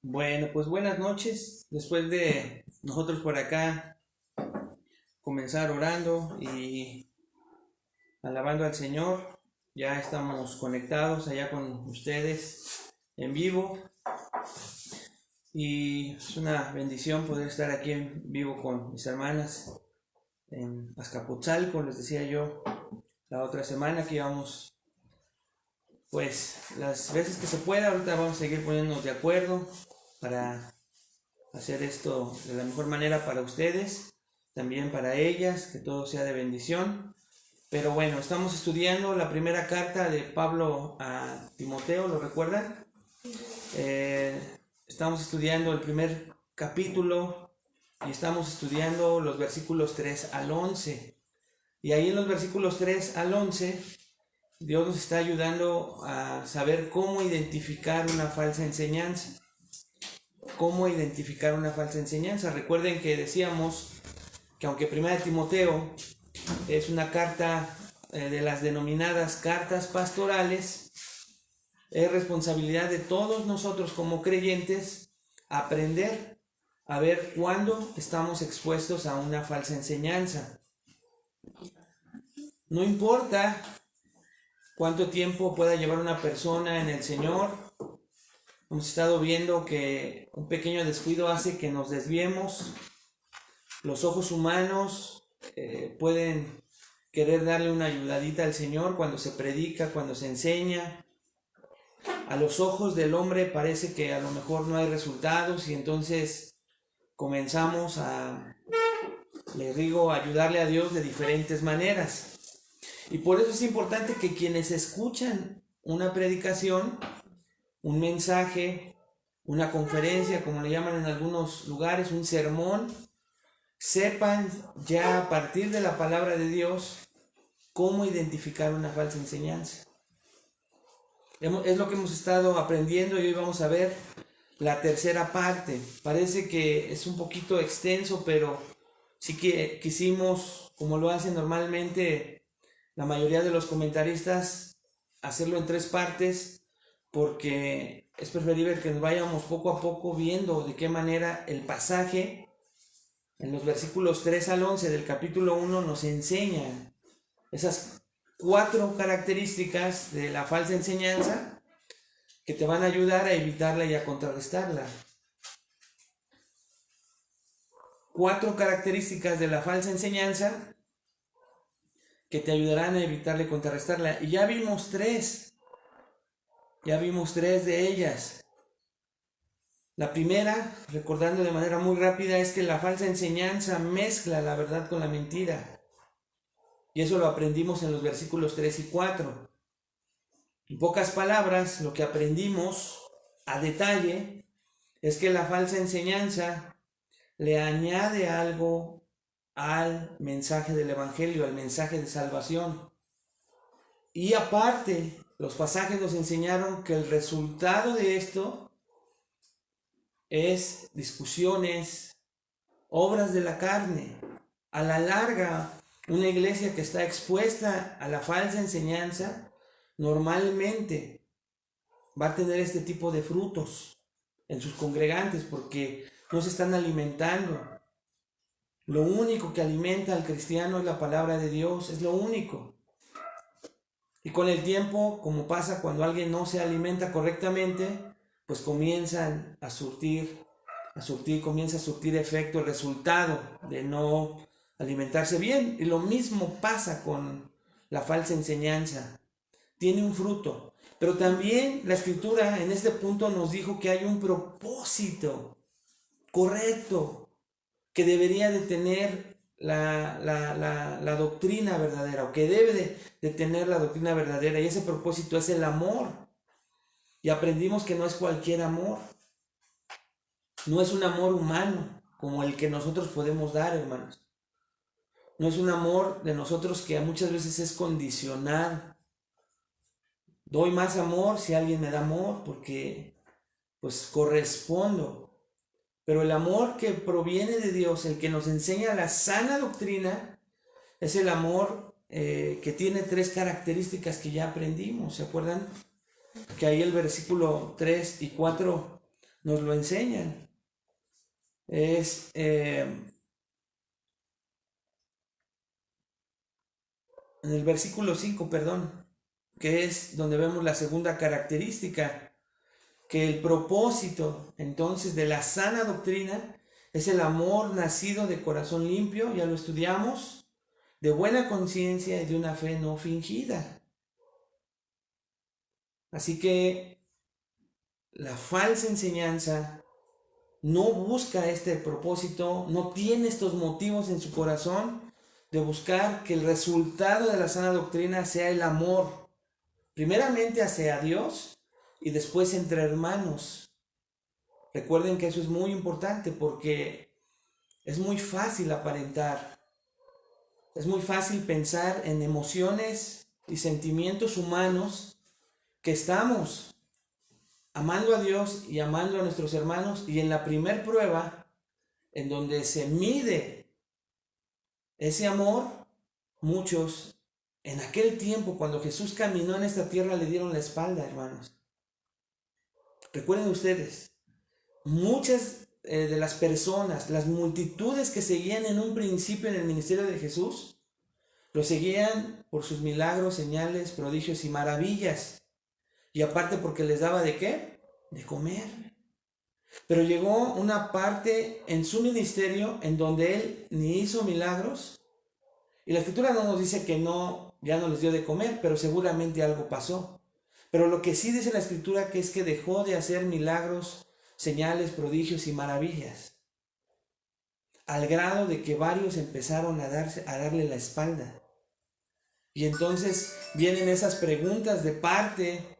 Bueno, pues buenas noches. Después de nosotros por acá comenzar orando y alabando al Señor, ya estamos conectados allá con ustedes en vivo y es una bendición poder estar aquí en vivo con mis hermanas en Azcapotzalco. Les decía yo la otra semana que íbamos, pues las veces que se pueda. Ahorita vamos a seguir poniéndonos de acuerdo para hacer esto de la mejor manera para ustedes, también para ellas, que todo sea de bendición. Pero bueno, estamos estudiando la primera carta de Pablo a Timoteo, ¿lo recuerdan? Eh, Estamos estudiando el primer capítulo y estamos estudiando los versículos 3 al 11. Y ahí en los versículos 3 al 11, Dios nos está ayudando a saber cómo identificar una falsa enseñanza. Cómo identificar una falsa enseñanza. Recuerden que decíamos que aunque Primera de Timoteo es una carta de las denominadas cartas pastorales, es responsabilidad de todos nosotros como creyentes aprender a ver cuándo estamos expuestos a una falsa enseñanza. No importa cuánto tiempo pueda llevar una persona en el Señor, hemos estado viendo que un pequeño descuido hace que nos desviemos. Los ojos humanos pueden querer darle una ayudadita al Señor cuando se predica, cuando se enseña. A los ojos del hombre parece que a lo mejor no hay resultados y entonces comenzamos a, les digo, ayudarle a Dios de diferentes maneras. Y por eso es importante que quienes escuchan una predicación, un mensaje, una conferencia, como le llaman en algunos lugares, un sermón, sepan ya a partir de la palabra de Dios cómo identificar una falsa enseñanza. Es lo que hemos estado aprendiendo y hoy vamos a ver la tercera parte. Parece que es un poquito extenso, pero sí que quisimos, como lo hacen normalmente la mayoría de los comentaristas, hacerlo en tres partes porque es preferible que nos vayamos poco a poco viendo de qué manera el pasaje en los versículos 3 al 11 del capítulo 1 nos enseña esas cuatro características de la falsa enseñanza que te van a ayudar a evitarla y a contrarrestarla. Cuatro características de la falsa enseñanza que te ayudarán a evitarla y contrarrestarla. Y ya vimos tres de ellas. La primera, recordando de manera muy rápida, es que la falsa enseñanza mezcla la verdad con la mentira. Y eso lo aprendimos en los versículos 3 y 4. En pocas palabras, lo que aprendimos a detalle es que la falsa enseñanza le añade algo al mensaje del Evangelio, al mensaje de salvación. Y aparte, los pasajes nos enseñaron que el resultado de esto es discusiones, obras de la carne. A la larga, una iglesia que está expuesta a la falsa enseñanza normalmente va a tener este tipo de frutos en sus congregantes porque no se están alimentando. Lo único que alimenta al cristiano es la palabra de Dios, es lo único. Y con el tiempo, como pasa cuando alguien no se alimenta correctamente, pues comienzan a surtir, comienza a surtir efecto el resultado de no alimentarse bien. Y lo mismo pasa con la falsa enseñanza. Tiene un fruto. Pero también la escritura en este punto nos dijo que hay un propósito correcto que debería de tener la doctrina verdadera, o que debe de tener la doctrina verdadera, y ese propósito es el amor. Y aprendimos que no es cualquier amor, no es un amor humano como el que nosotros podemos dar, hermanos. No es un amor de nosotros que muchas veces es condicionado. Doy más amor si alguien me da amor porque pues correspondo. Pero el amor que proviene de Dios, el que nos enseña la sana doctrina, es el amor que tiene tres características que ya aprendimos. ¿Se acuerdan? Que ahí el versículo 3 y 4 nos lo enseñan. Es en el versículo 5, perdón, que es donde vemos la segunda característica, que el propósito entonces de la sana doctrina es el amor nacido de corazón limpio, ya lo estudiamos, de buena conciencia y de una fe no fingida. Así que la falsa enseñanza no busca este propósito, no tiene estos motivos en su corazón de buscar que el resultado de la sana doctrina sea el amor, primeramente hacia Dios y después entre hermanos. Recuerden que eso es muy importante porque es muy fácil aparentar, es muy fácil pensar en emociones y sentimientos humanos que estamos amando a Dios y amando a nuestros hermanos, y en la primer prueba, en donde se mide ese amor, muchos en aquel tiempo cuando Jesús caminó en esta tierra le dieron la espalda, hermanos. Recuerden ustedes, muchas de las personas, las multitudes que seguían en un principio en el ministerio de Jesús, lo seguían por sus milagros, señales, prodigios y maravillas. Y aparte porque les daba ¿de qué? De comer. Pero llegó una parte en su ministerio en donde él ni hizo milagros. Y la escritura no nos dice que no, ya no les dio de comer, pero seguramente algo pasó. Pero lo que sí dice la escritura que es que dejó de hacer milagros, señales, prodigios y maravillas. Al grado de que varios empezaron a darle la espalda. Y entonces vienen esas preguntas de parte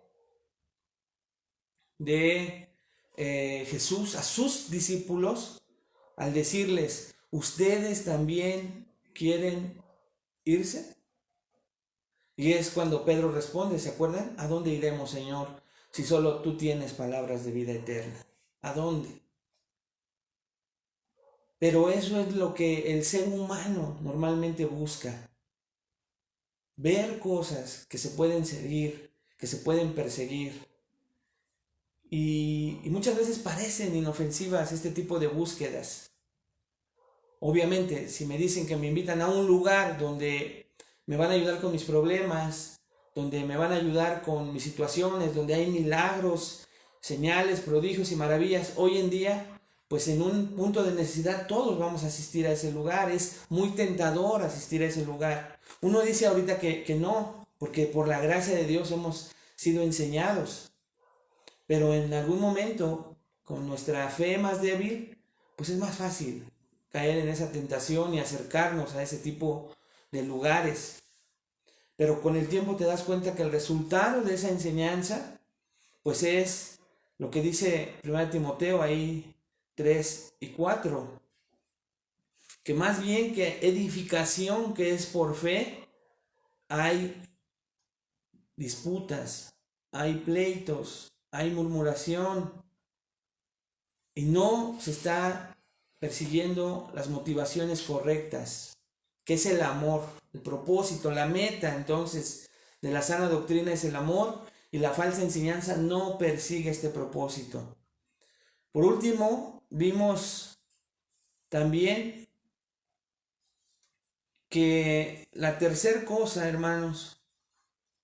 de Jesús a sus discípulos al decirles, ¿ustedes también quieren irse? Y es cuando Pedro responde, ¿se acuerdan? ¿A dónde iremos, Señor, si solo tú tienes palabras de vida eterna? ¿A dónde? Pero eso es lo que el ser humano normalmente busca. Ver cosas que se pueden seguir, que se pueden perseguir. Y muchas veces parecen inofensivas este tipo de búsquedas. Obviamente, si me dicen que me invitan a un lugar donde me van a ayudar con mis problemas, donde me van a ayudar con mis situaciones, donde hay milagros, señales, prodigios y maravillas, hoy en día, pues en un punto de necesidad todos vamos a asistir a ese lugar. Es muy tentador asistir a ese lugar. Uno dice ahorita que no, porque por la gracia de Dios hemos sido enseñados. Pero en algún momento, con nuestra fe más débil, pues es más fácil caer en esa tentación y acercarnos a ese tipo de lugares. Pero con el tiempo te das cuenta que el resultado de esa enseñanza, pues es lo que dice 1 Timoteo ahí 3 y 4, que más bien que edificación que es por fe, hay disputas, hay pleitos, hay murmuración, y no se está persiguiendo las motivaciones correctas, que es el amor, el propósito, la meta entonces de la sana doctrina es el amor, y la falsa enseñanza no persigue este propósito. Por último, vimos también que la tercera cosa, hermanos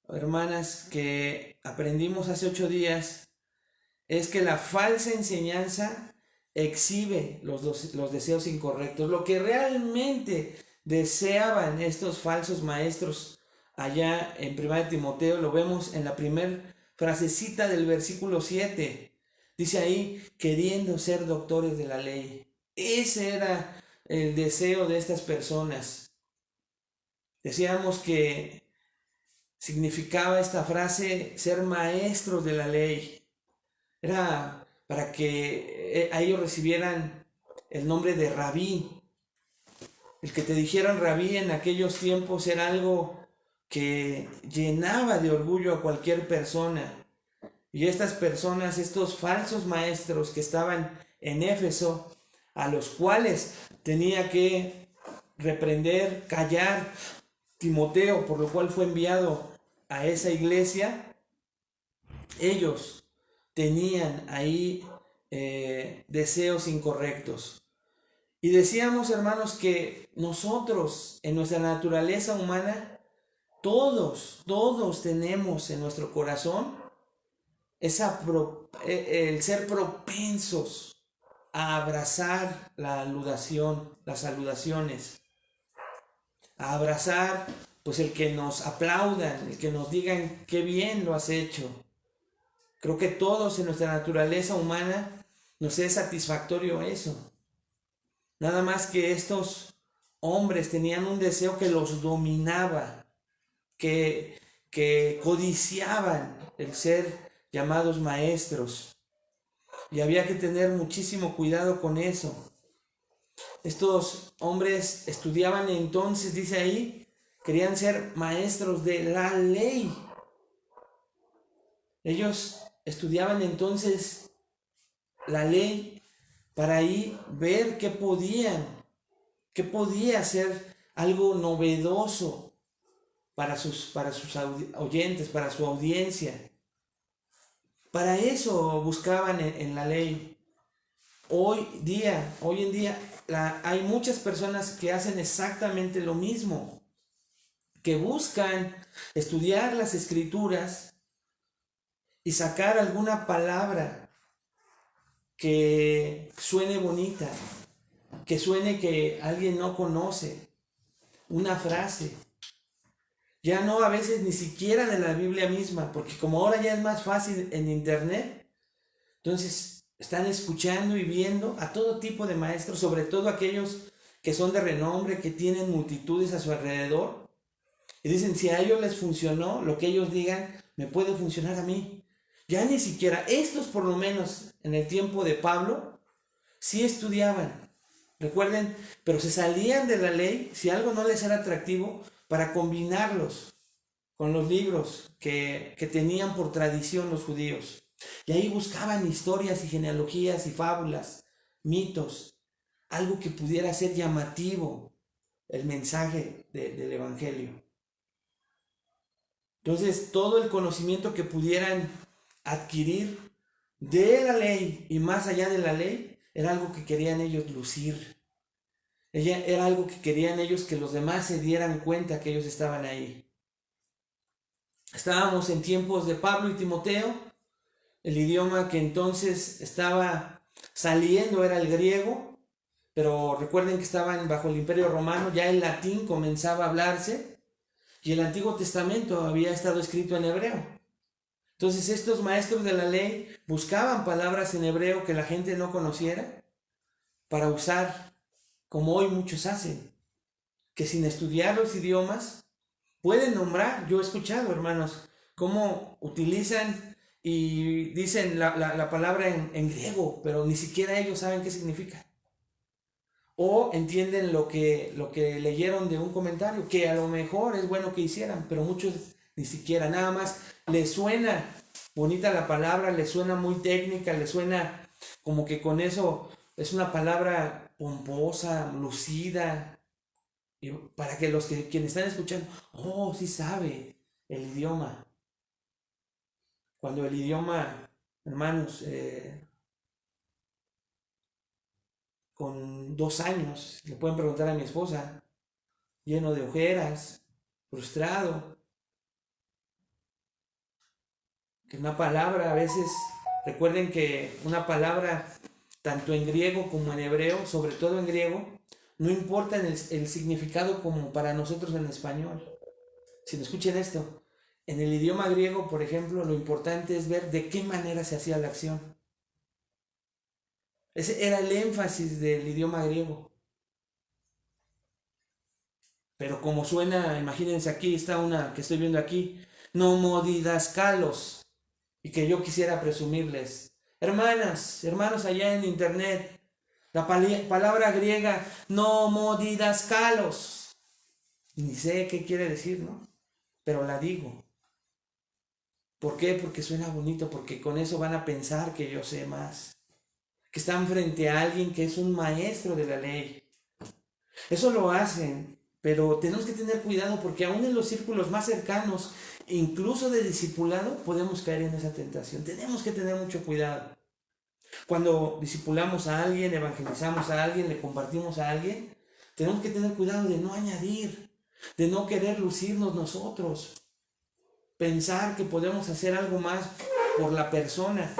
o hermanas, que aprendimos hace 8 días, es que la falsa enseñanza exhibe los deseos incorrectos. Lo que realmente deseaban estos falsos maestros allá en 1 Timoteo, lo vemos en la primera frasecita del versículo 7. Dice ahí, queriendo ser doctores de la ley. Ese era el deseo de estas personas. Decíamos que significaba esta frase ser maestros de la ley. Era para que a ellos recibieran el nombre de rabí. El que te dijeran rabí en aquellos tiempos era algo que llenaba de orgullo a cualquier persona. Y estas personas, estos falsos maestros que estaban en Éfeso, a los cuales tenía que reprender, callar Timoteo, por lo cual fue enviado a esa iglesia, ellos tenían ahí deseos incorrectos. Y decíamos, hermanos, que nosotros, en nuestra naturaleza humana, todos tenemos en nuestro corazón el ser propensos a abrazar la aludación, las saludaciones, a abrazar pues el que nos aplaudan, el que nos digan qué bien lo has hecho. Creo que todos en nuestra naturaleza humana nos es satisfactorio eso. Nada más que estos hombres tenían un deseo que los dominaba, que codiciaban el ser llamados maestros. Y había que tener muchísimo cuidado con eso. Estos hombres estudiaban entonces, dice ahí, querían ser maestros de la ley. Ellos estudiaban entonces la ley para ahí ver qué podía ser algo novedoso para sus oyentes, para su audiencia. Para eso buscaban en la ley. Hoy en día, hay muchas personas que hacen exactamente lo mismo, que buscan estudiar las escrituras y sacar alguna palabra que suene bonita, que suene que alguien no conoce, una frase. Ya no a veces ni siquiera de la Biblia misma, porque como ahora ya es más fácil en internet, entonces están escuchando y viendo a todo tipo de maestros, sobre todo aquellos que son de renombre, que tienen multitudes a su alrededor, y dicen, si a ellos les funcionó, lo que ellos digan, me puede funcionar a mí. Ya ni siquiera, estos por lo menos en el tiempo de Pablo, sí estudiaban, recuerden, pero se salían de la ley, si algo no les era atractivo, para combinarlos con los libros que tenían por tradición los judíos. Y ahí buscaban historias y genealogías y fábulas, mitos, algo que pudiera ser llamativo el mensaje del Evangelio. Entonces, todo el conocimiento que pudieran adquirir de la ley y más allá de la ley, era algo que querían ellos lucir. Era algo que querían ellos que los demás se dieran cuenta que ellos estaban ahí. Estábamos en tiempos de Pablo y Timoteo. El idioma que entonces estaba saliendo era el griego, pero recuerden que estaban bajo el Imperio Romano, ya el latín comenzaba a hablarse y el Antiguo Testamento había estado escrito en hebreo. Entonces estos maestros de la ley buscaban palabras en hebreo que la gente no conociera para usar, como hoy muchos hacen, que sin estudiar los idiomas pueden nombrar. Yo he escuchado, hermanos, cómo utilizan y dicen la palabra en griego, pero ni siquiera ellos saben qué significa. O entienden lo que leyeron de un comentario, que a lo mejor es bueno que hicieran, pero muchos ni siquiera, nada más les suena bonita la palabra, les suena muy técnica, les suena como que con eso es una palabra pomposa, lucida, y para que quienes están escuchando, sí sabe el idioma. Cuando el idioma, hermanos, con 2 años, le pueden preguntar a mi esposa, lleno de ojeras, frustrado, que una palabra a veces, recuerden que una palabra, tanto en griego como en hebreo, sobre todo en griego, no importa el significado como para nosotros en español. Si no, escuchen esto, en el idioma griego, por ejemplo, lo importante es ver de qué manera se hacía la acción. Ese era el énfasis del idioma griego. Pero como suena, imagínense, aquí está una que estoy viendo aquí, nomodidascalos, y que yo quisiera presumirles. Hermanas, hermanos allá en internet, la palabra griega nomodidascalos, ni sé qué quiere decir, ¿no? Pero la digo. ¿Por qué? Porque suena bonito, porque con eso van a pensar que yo sé más, que están frente a alguien que es un maestro de la ley. Eso lo hacen, pero tenemos que tener cuidado porque aún en los círculos más cercanos, incluso de discipulado, podemos caer en esa tentación. Tenemos que tener mucho cuidado. Cuando discipulamos a alguien, evangelizamos a alguien, le compartimos a alguien, tenemos que tener cuidado de no añadir, de no querer lucirnos nosotros, pensar que podemos hacer algo más por la persona,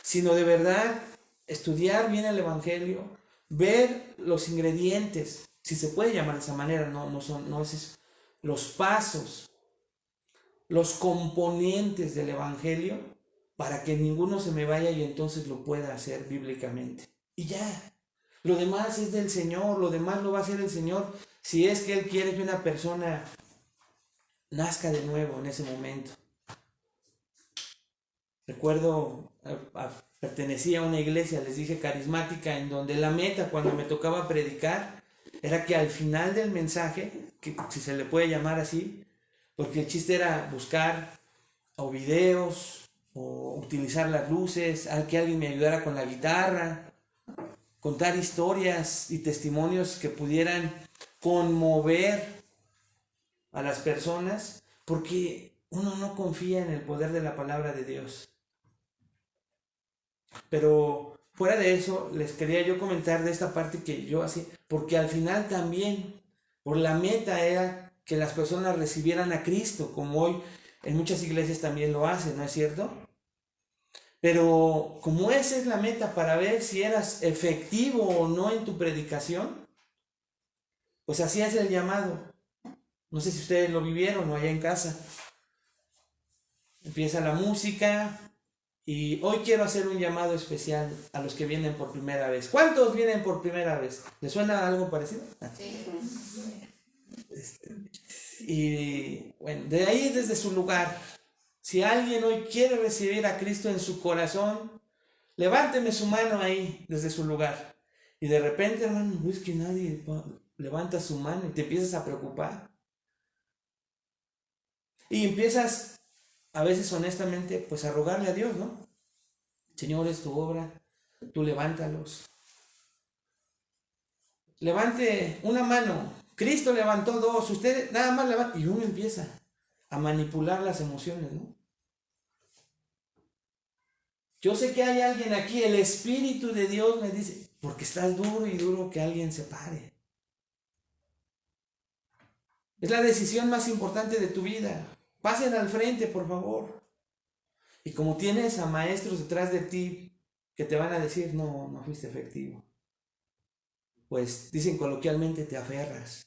sino de verdad estudiar bien el Evangelio, ver los ingredientes, si se puede llamar de esa manera, no es los pasos, los componentes del Evangelio, para que ninguno se me vaya y entonces lo pueda hacer bíblicamente. Y ya, lo demás es del Señor, lo demás lo va a hacer el Señor, si es que Él quiere que una persona nazca de nuevo en ese momento. Recuerdo, pertenecía a una iglesia, les dije, carismática, en donde la meta cuando me tocaba predicar era que al final del mensaje, que si se le puede llamar así, porque el chiste era buscar o videos o utilizar las luces, que alguien me ayudara con la guitarra, contar historias y testimonios que pudieran conmover a las personas, porque uno no confía en el poder de la palabra de Dios. Pero fuera de eso, les quería yo comentar de esta parte que yo hacía, porque al final también, por la meta era que las personas recibieran a Cristo, como hoy en muchas iglesias también lo hacen, ¿no es cierto? Pero como esa es la meta para ver si eras efectivo o no en tu predicación, pues hacías el llamado. No sé si ustedes lo vivieron o allá en casa. Empieza la música y hoy quiero hacer un llamado especial a los que vienen por primera vez. ¿Cuántos vienen por primera vez? ¿Les suena algo parecido? Sí. Y bueno, de ahí desde su lugar, si alguien hoy quiere recibir a Cristo en su corazón, levánteme su mano ahí desde su lugar. Y de repente, hermano, ves que nadie levanta su mano y te empiezas a preocupar. Y empiezas, a veces honestamente, pues a rogarle a Dios, ¿no? Señor, es tu obra, tú levántalos. Levante una mano, Cristo levantó dos, ustedes nada más levantan. Y uno empieza a manipular las emociones, ¿no? Yo sé que hay alguien aquí, el Espíritu de Dios me dice, porque estás duro y duro que alguien se pare. Es la decisión más importante de tu vida. Pasen al frente, por favor. Y como tienes a maestros detrás de ti que te van a decir, no fuiste efectivo, pues dicen coloquialmente, te aferras.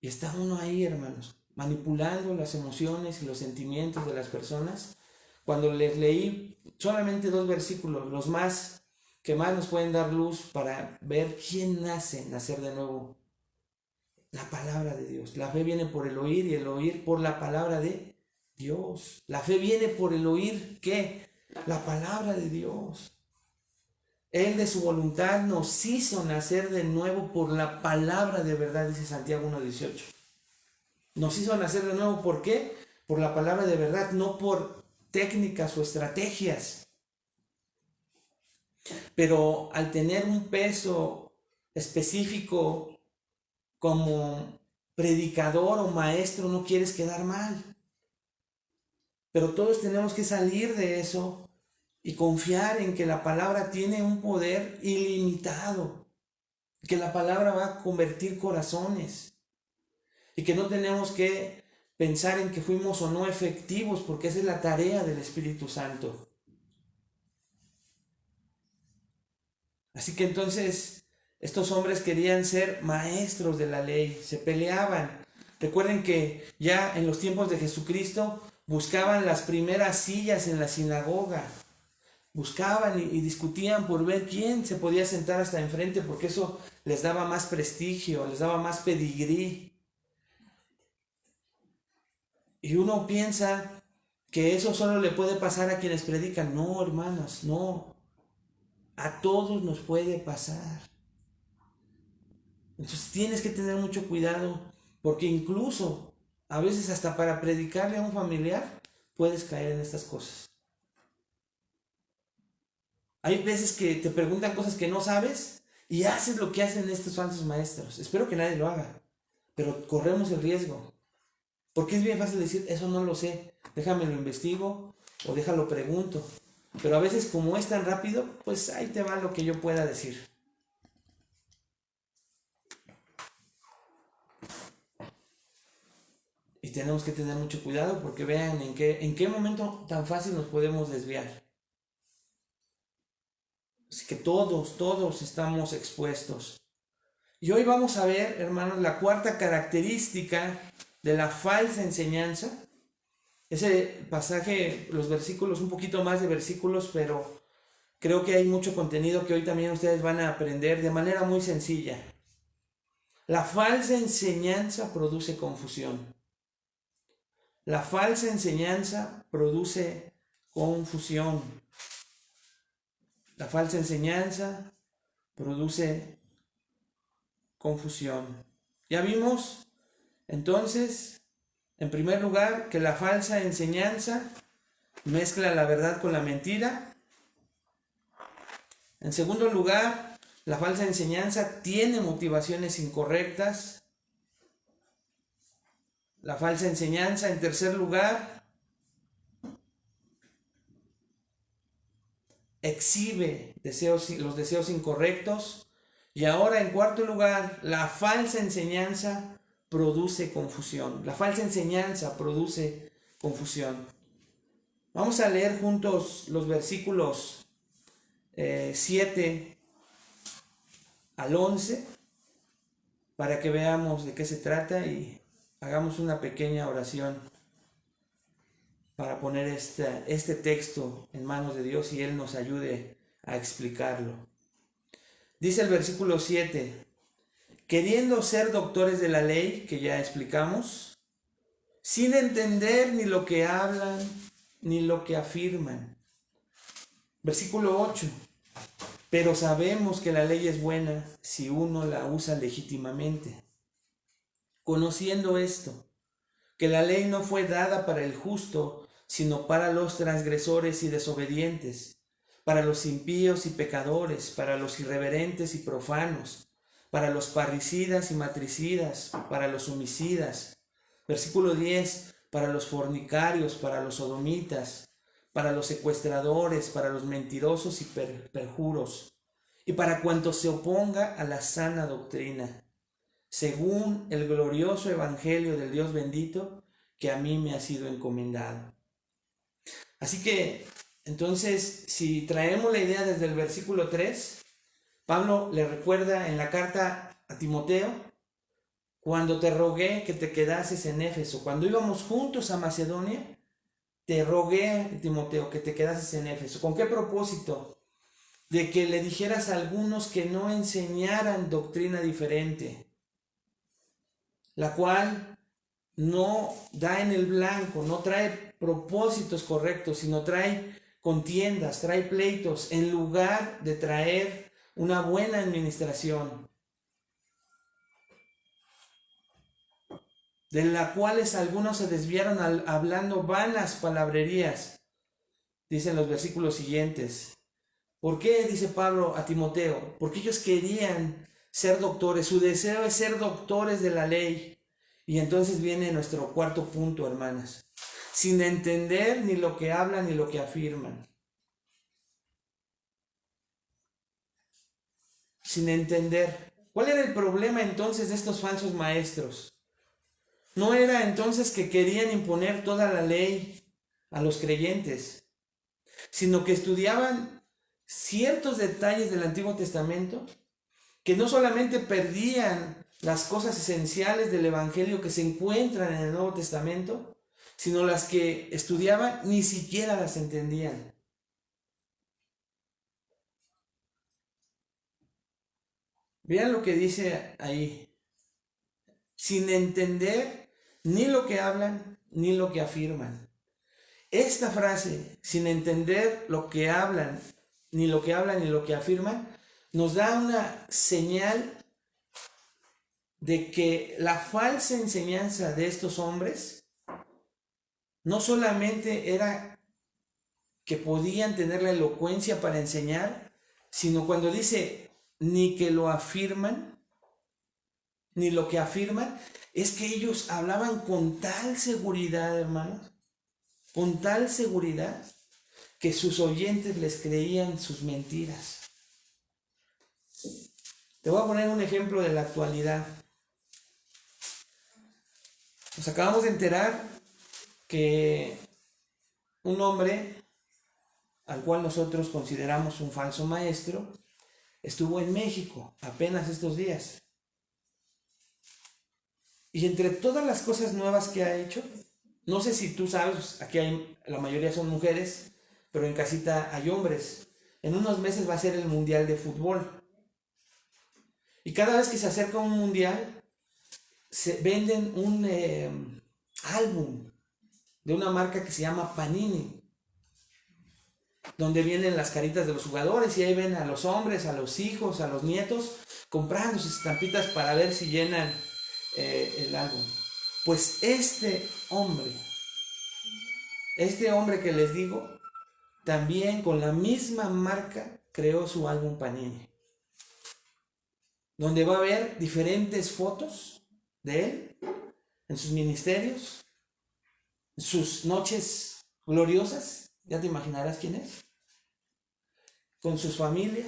Y está uno ahí, hermanos, manipulando las emociones y los sentimientos de las personas. Cuando les leí solamente 2 versículos, los más que más nos pueden dar luz para ver quién nacer de nuevo. La palabra de Dios. La fe viene por el oír y el oír por la palabra de Dios. La fe viene por el oír, ¿qué? La palabra de Dios. Él de su voluntad nos hizo nacer de nuevo por la palabra de verdad, dice Santiago 1:18. Nos hizo nacer de nuevo, ¿por qué? Por la palabra de verdad, no por técnicas o estrategias. Pero al tener un peso específico como predicador o maestro, no quieres quedar mal. Pero todos tenemos que salir de eso y confiar en que la palabra tiene un poder ilimitado, que la palabra va a convertir corazones y que no tenemos que pensar en que fuimos o no efectivos, porque esa es la tarea del Espíritu Santo. Así que entonces estos hombres querían ser maestros de la ley, se peleaban. Recuerden que ya en los tiempos de Jesucristo buscaban las primeras sillas en la sinagoga. Buscaban y discutían por ver quién se podía sentar hasta enfrente, porque eso les daba más prestigio, les daba más pedigrí. Y uno piensa que eso solo le puede pasar a quienes predican. No, hermanos, no. A todos nos puede pasar. Entonces tienes que tener mucho cuidado, porque incluso a veces hasta para predicarle a un familiar puedes caer en estas cosas. Hay veces que te preguntan cosas que no sabes y haces lo que hacen estos falsos maestros. Espero que nadie lo haga, pero corremos el riesgo. Porque es bien fácil decir, eso no lo sé, déjame lo investigo o déjalo pregunto. Pero a veces como es tan rápido, pues ahí te va lo que yo pueda decir. Y tenemos que tener mucho cuidado porque vean en qué momento tan fácil nos podemos desviar. Así que todos estamos expuestos. Y hoy vamos a ver, hermanos, la cuarta característica de la falsa enseñanza. Ese pasaje, los versículos, un poquito más de versículos, pero creo que hay mucho contenido que hoy también ustedes van a aprender de manera muy sencilla. La falsa enseñanza produce confusión. La falsa enseñanza produce confusión. La falsa enseñanza produce confusión. Ya vimos, entonces, en primer lugar, que la falsa enseñanza mezcla la verdad con la mentira. En segundo lugar, la falsa enseñanza tiene motivaciones incorrectas. La falsa enseñanza, en tercer lugar, exhibe los deseos incorrectos. Y ahora, en cuarto lugar, la falsa enseñanza produce confusión. La falsa enseñanza produce confusión. Vamos a leer juntos los versículos 7 al 11 para que veamos de qué se trata y hagamos una pequeña oración para poner este texto en manos de Dios y Él nos ayude a explicarlo. Dice el versículo 7, queriendo ser doctores de la ley, que ya explicamos, sin entender ni lo que hablan ni lo que afirman. Versículo 8, pero sabemos que la ley es buena si uno la usa legítimamente. Conociendo esto, que la ley no fue dada para el justo, sino para los transgresores y desobedientes, para los impíos y pecadores, para los irreverentes y profanos, para los parricidas y matricidas, para los homicidas. Versículo 10, para los fornicarios, para los sodomitas, para los secuestradores, para los mentirosos y perjuros, y para cuanto se oponga a la sana doctrina, según el glorioso evangelio del Dios bendito, que a mí me ha sido encomendado. Así que, entonces, si traemos la idea desde el versículo 3, Pablo le recuerda en la carta a Timoteo, cuando te rogué que te quedases en Éfeso, cuando íbamos juntos a Macedonia, te rogué, Timoteo, que te quedases en Éfeso. ¿Con qué propósito? De que le dijeras a algunos que no enseñaran doctrina diferente, la cual no da en el blanco, no trae propósitos correctos, sino trae contiendas, trae pleitos, en lugar de traer una buena administración, de la cuales algunos se desviaron hablando vanas palabrerías, dicen los versículos siguientes. ¿Por qué? Dice Pablo a Timoteo, porque ellos querían ser doctores, su deseo es ser doctores de la ley. Y entonces viene nuestro cuarto punto, hermanas, sin entender ni lo que hablan ni lo que afirman. Sin entender. ¿Cuál era el problema entonces de estos falsos maestros? No era entonces que querían imponer toda la ley a los creyentes, sino que estudiaban ciertos detalles del Antiguo Testamento que no solamente perdían las cosas esenciales del Evangelio que se encuentran en el Nuevo Testamento, sino las que estudiaban ni siquiera las entendían. Vean lo que dice ahí. Sin entender ni lo que hablan ni lo que afirman. Esta frase, sin entender lo que hablan, ni lo que afirman, nos da una señal de que la falsa enseñanza de estos hombres no solamente era que podían tener la elocuencia para enseñar, sino cuando dice ni que lo afirman, ni lo que afirman, es que ellos hablaban con tal seguridad, hermanos, con tal seguridad, que sus oyentes les creían sus mentiras. Te voy a poner un ejemplo de la actualidad. Nos acabamos de enterar que un hombre, al cual nosotros consideramos un falso maestro, estuvo en México apenas estos días. Y entre todas las cosas nuevas que ha hecho, no sé si tú sabes, aquí la mayoría son mujeres, pero en casita hay hombres. En unos meses va a ser el Mundial de Fútbol. Y cada vez que se acerca un mundial, se venden un álbum de una marca que se llama Panini, donde vienen las caritas de los jugadores y ahí ven a los hombres, a los hijos, a los nietos, comprando sus estampitas para ver si llenan el álbum. Pues este hombre que les digo, también con la misma marca creó su álbum Panini, donde va a haber diferentes fotos de él en sus ministerios, en sus noches gloriosas, ya te imaginarás quién es, con su familia,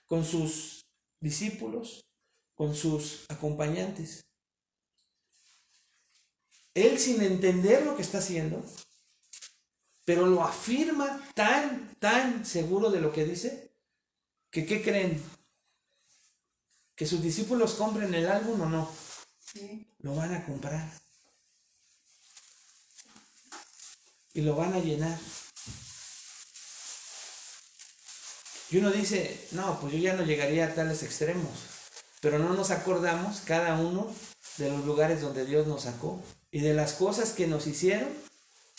con sus discípulos, con sus acompañantes. Él, sin entender lo que está haciendo, pero lo afirma tan seguro de lo que dice, que ¿qué creen? ¿Que sus discípulos compren el álbum o no? Sí. Lo van a comprar. Y lo van a llenar. Y uno dice, no, pues yo ya no llegaría a tales extremos. Pero no nos acordamos cada uno de los lugares donde Dios nos sacó y de las cosas que nos hicieron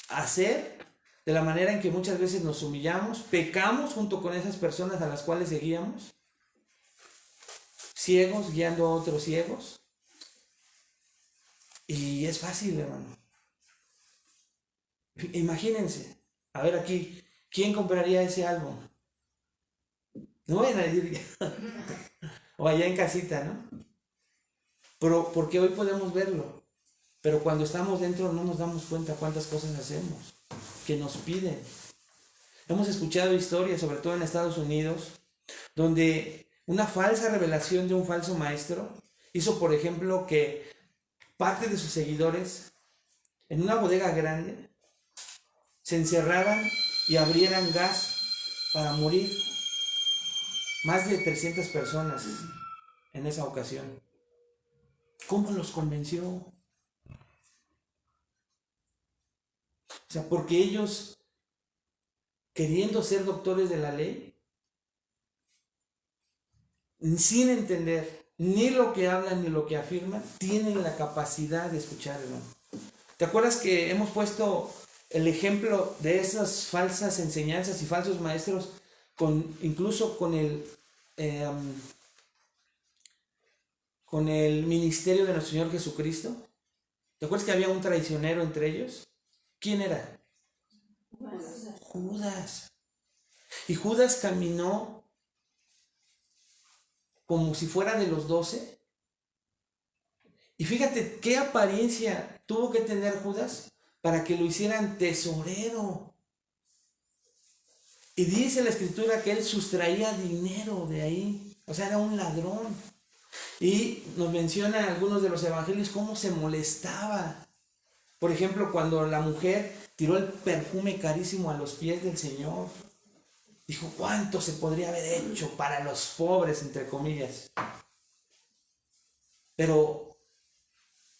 hacer, de la manera en que muchas veces nos humillamos, pecamos junto con esas personas a las cuales seguíamos, ciegos guiando a otros ciegos. Y es fácil, hermano. Imagínense, a ver aquí, ¿quién compraría ese álbum? No vayan a decir o allá en casita, ¿no? Pero porque hoy podemos verlo, pero cuando estamos dentro no nos damos cuenta cuántas cosas hacemos, que nos piden. Hemos escuchado historias, sobre todo en Estados Unidos, donde una falsa revelación de un falso maestro hizo, por ejemplo, que parte de sus seguidores en una bodega grande se encerraran y abrieran gas para morir. Más de 300 personas en esa ocasión. ¿Cómo los convenció? O sea, porque ellos, queriendo ser doctores de la ley, sin entender ni lo que hablan ni lo que afirman, tienen la capacidad de escucharlo. ¿Te acuerdas que hemos puesto el ejemplo de esas falsas enseñanzas y falsos maestros, incluso con el ministerio de nuestro Señor Jesucristo? ¿Te acuerdas que había un traicionero entre ellos? ¿Quién era? Judas. Y Judas caminó como si fuera de los 12. Y fíjate qué apariencia tuvo que tener Judas para que lo hicieran tesorero. Y dice la Escritura que él sustraía dinero de ahí. O sea, era un ladrón. Y nos menciona algunos de los evangelios cómo se molestaba. Por ejemplo, cuando la mujer tiró el perfume carísimo a los pies del Señor. Dijo, ¿cuánto se podría haber hecho para los pobres, entre comillas? Pero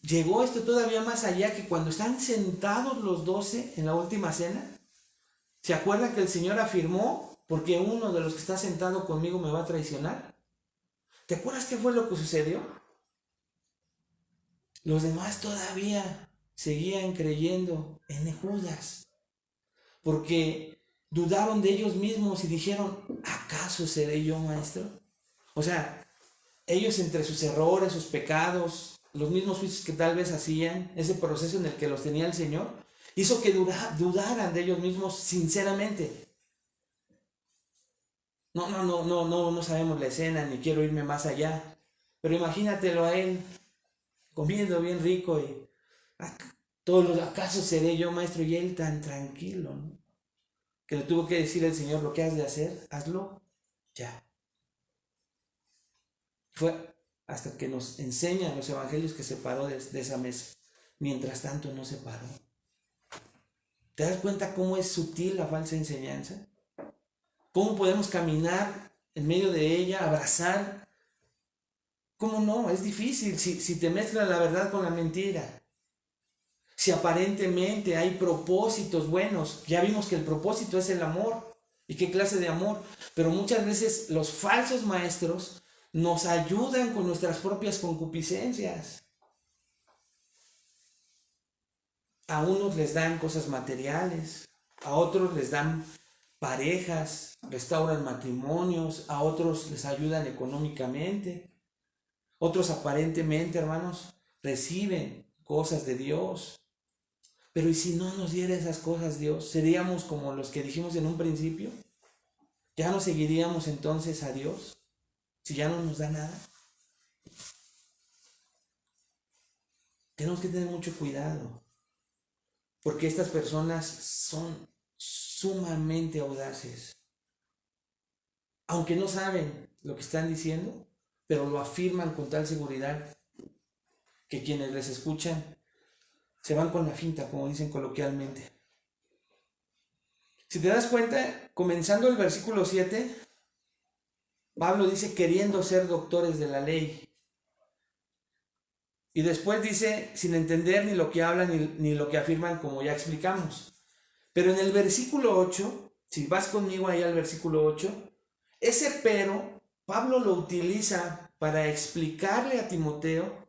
llegó esto todavía más allá, que cuando están sentados los 12 en la última cena, ¿se acuerdan que el Señor afirmó, porque uno de los que está sentado conmigo me va a traicionar? ¿Te acuerdas qué fue lo que sucedió? Los demás todavía seguían creyendo en Judas, porque dudaron de ellos mismos y dijeron, ¿acaso seré yo maestro? O sea, ellos entre sus errores, sus pecados, los mismos juicios que tal vez hacían, ese proceso en el que los tenía el Señor, hizo que dudaran de ellos mismos sinceramente. No sabemos la escena, ni quiero irme más allá, pero imagínatelo a él, comiendo bien rico y ¿acaso seré yo maestro? Y él tan tranquilo, ¿no? que le tuvo que decir el Señor: lo que has de hacer, hazlo ya. Fue hasta que nos enseñan los evangelios que se paró de esa mesa. Mientras tanto no se paró. ¿Te das cuenta cómo es sutil la falsa enseñanza? ¿Cómo podemos caminar en medio de ella, abrazar? ¿Cómo no? Es difícil si te mezclan la verdad con la mentira. Si aparentemente hay propósitos buenos, ya vimos que el propósito es el amor. ¿Y qué clase de amor? Pero muchas veces los falsos maestros nos ayudan con nuestras propias concupiscencias. A unos les dan cosas materiales, a otros les dan parejas, restauran matrimonios, a otros les ayudan económicamente. Otros aparentemente, hermanos, reciben cosas de Dios. Pero ¿y si no nos diera esas cosas Dios? ¿Seríamos como los que dijimos en un principio? ¿Ya no seguiríamos entonces a Dios si ya no nos da nada? Tenemos que tener mucho cuidado, porque estas personas son sumamente audaces. Aunque no saben lo que están diciendo, pero lo afirman con tal seguridad que quienes les escuchan se van con la finta, como dicen coloquialmente. Si te das cuenta, comenzando el versículo 7, Pablo dice: queriendo ser doctores de la ley. Y después dice: sin entender ni lo que hablan ni lo que afirman, como ya explicamos. Pero en el versículo 8, si vas conmigo ahí al versículo 8, ese pero Pablo lo utiliza para explicarle a Timoteo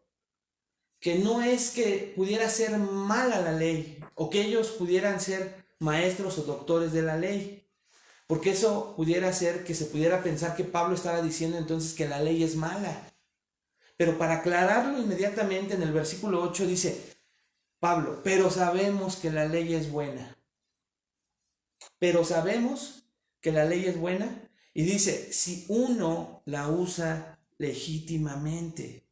que no es que pudiera ser mala la ley o que ellos pudieran ser maestros o doctores de la ley, porque eso pudiera ser que se pudiera pensar que Pablo estaba diciendo entonces que la ley es mala. Pero para aclararlo inmediatamente, en el versículo 8 dice Pablo: pero sabemos que la ley es buena. Pero sabemos que la ley es buena, y dice: si uno la usa legítimamente.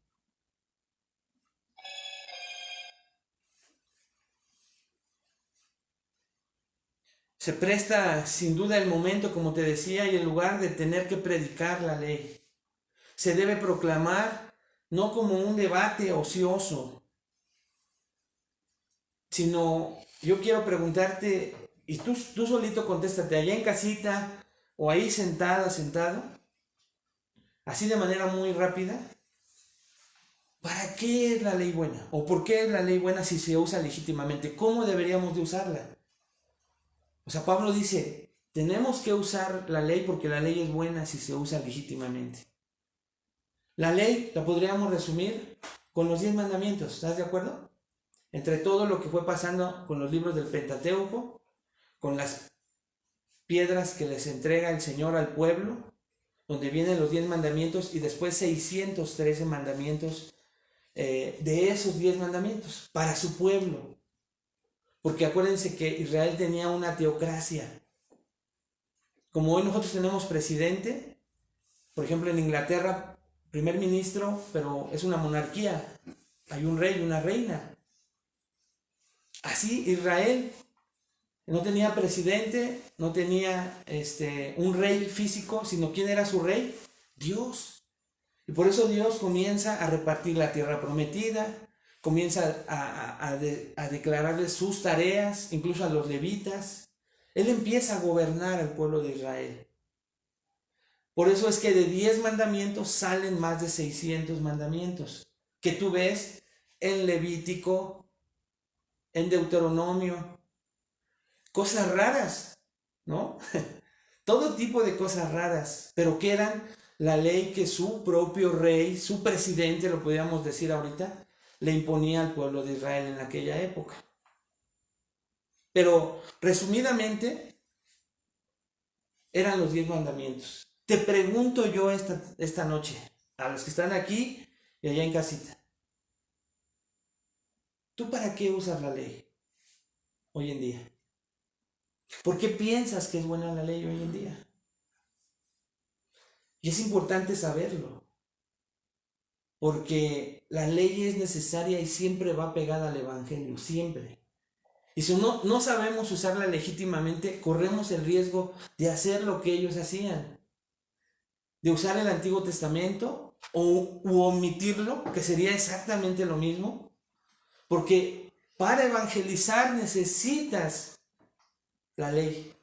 Se presta sin duda el momento, como te decía, y el lugar de tener que predicar la ley. Se debe proclamar no como un debate ocioso, sino yo quiero preguntarte, y tú solito contéstate, allá en casita o ahí sentada, sentado, así de manera muy rápida: ¿para qué es la ley buena? ¿O por qué es la ley buena si se usa legítimamente? ¿Cómo deberíamos de usarla? O sea, Pablo dice: tenemos que usar la ley porque la ley es buena si se usa legítimamente. La ley la podríamos resumir con los 10 mandamientos, ¿estás de acuerdo? Entre todo lo que fue pasando con los libros del Pentateuco, con las piedras que les entrega el Señor al pueblo, donde vienen los 10 mandamientos y después 613 mandamientos de esos 10 mandamientos para su pueblo. Porque acuérdense que Israel tenía una teocracia. Como hoy nosotros tenemos presidente, por ejemplo en Inglaterra, primer ministro, pero es una monarquía. Hay un rey y una reina. Así Israel no tenía presidente, no tenía un rey físico, sino ¿quién era su rey? Dios. Y por eso Dios comienza a repartir la tierra prometida, comienza a declararles sus tareas, incluso a los levitas. Él empieza a gobernar al pueblo de Israel. Por eso es que de 10 mandamientos salen más de 600 mandamientos, que tú ves en Levítico, en Deuteronomio. Cosas raras, ¿no? Todo tipo de cosas raras, pero que eran la ley que su propio rey, su presidente, lo podríamos decir ahorita, le imponía al pueblo de Israel en aquella época. Pero resumidamente, eran los 10 mandamientos. Te pregunto yo esta noche, a los que están aquí y allá en casita: ¿tú para qué usas la ley hoy en día? ¿Por qué piensas que es buena la ley hoy en día? Y es importante saberlo, porque la ley es necesaria y siempre va pegada al Evangelio, siempre. Y si no sabemos usarla legítimamente, corremos el riesgo de hacer lo que ellos hacían, de usar el Antiguo Testamento u omitirlo, que sería exactamente lo mismo, porque para evangelizar necesitas la ley.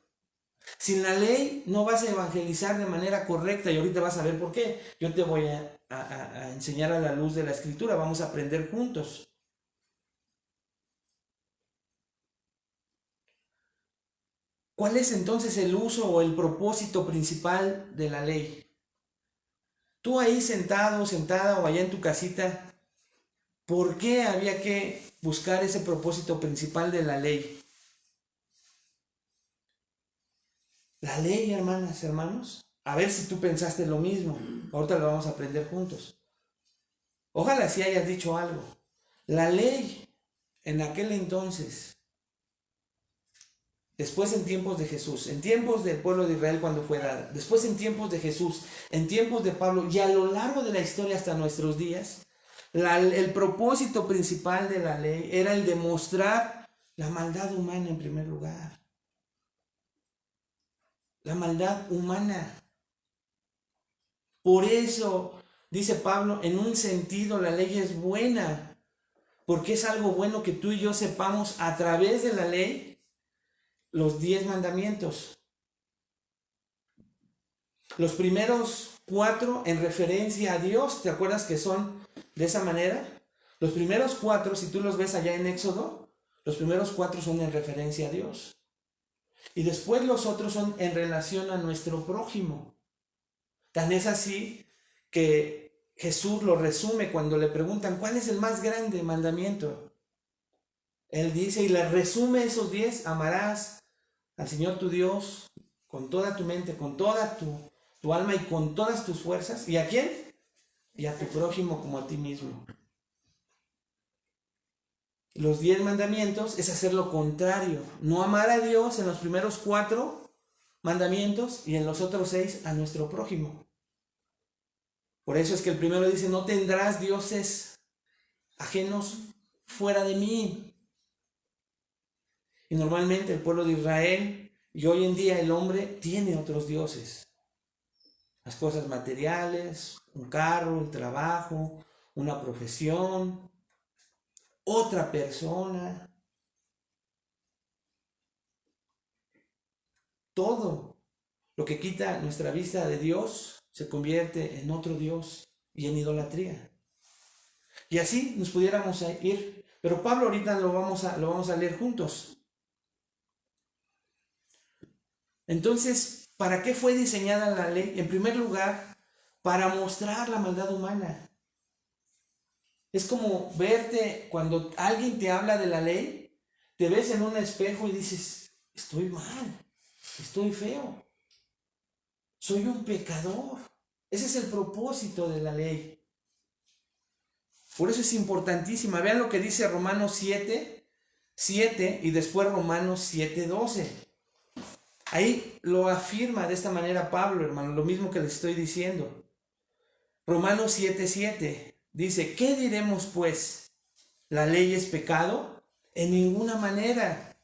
Sin la ley no vas a evangelizar de manera correcta, y ahorita vas a ver por qué. Yo te voy a enseñar a la luz de la Escritura, vamos a aprender juntos. ¿Cuál es entonces el uso o el propósito principal de la ley? Tú ahí sentado, sentada o allá en tu casita, ¿por qué había que buscar ese propósito principal de la ley? La ley, hermanas, hermanos, a ver si tú pensaste lo mismo. Ahorita lo vamos a aprender juntos. Ojalá sí hayas dicho algo. La ley en aquel entonces, después en tiempos de Jesús, en tiempos del pueblo de Israel cuando fue dada, después en tiempos de Jesús, en tiempos de Pablo y a lo largo de la historia hasta nuestros días, el propósito principal de la ley era el demostrar la maldad humana en primer lugar. La maldad humana. Por eso, dice Pablo, en un sentido la ley es buena, porque es algo bueno que tú y yo sepamos a través de la ley los 10 mandamientos. Los primeros 4 en referencia a Dios, ¿te acuerdas que son de esa manera? Los primeros 4, si tú los ves allá en Éxodo, los primeros 4 son en referencia a Dios. Y después los otros son en relación a nuestro prójimo. Tan es así que Jesús lo resume cuando le preguntan ¿cuál es el más grande mandamiento? Él dice y le resume esos 10, amarás al Señor tu Dios con toda tu mente, con toda tu alma y con todas tus fuerzas. ¿Y a quién? Y a tu prójimo como a ti mismo. Los 10 mandamientos es hacer lo contrario, no amar a Dios en los primeros 4 mandamientos y en los otros 6 a nuestro prójimo. Por eso es que el primero dice, no tendrás dioses ajenos fuera de mí. Y normalmente el pueblo de Israel y hoy en día el hombre tiene otros dioses. Las cosas materiales, un carro, un trabajo, una profesión, otra persona. Todo lo que quita nuestra vista de Dios se convierte en otro Dios y en idolatría. Y así nos pudiéramos ir. Pero Pablo ahorita lo vamos a leer juntos. Entonces, ¿para qué fue diseñada la ley? En primer lugar, para mostrar la maldad humana. Es como verte cuando alguien te habla de la ley, te ves en un espejo y dices, estoy mal, estoy feo, soy un pecador. Ese es el propósito de la ley. Por eso es importantísima. Vean lo que dice Romanos 7 y después Romanos 7:12. Ahí lo afirma de esta manera Pablo, hermano, lo mismo que les estoy diciendo. Romanos 7:7 dice, ¿qué diremos pues? ¿La ley es pecado? En ninguna manera.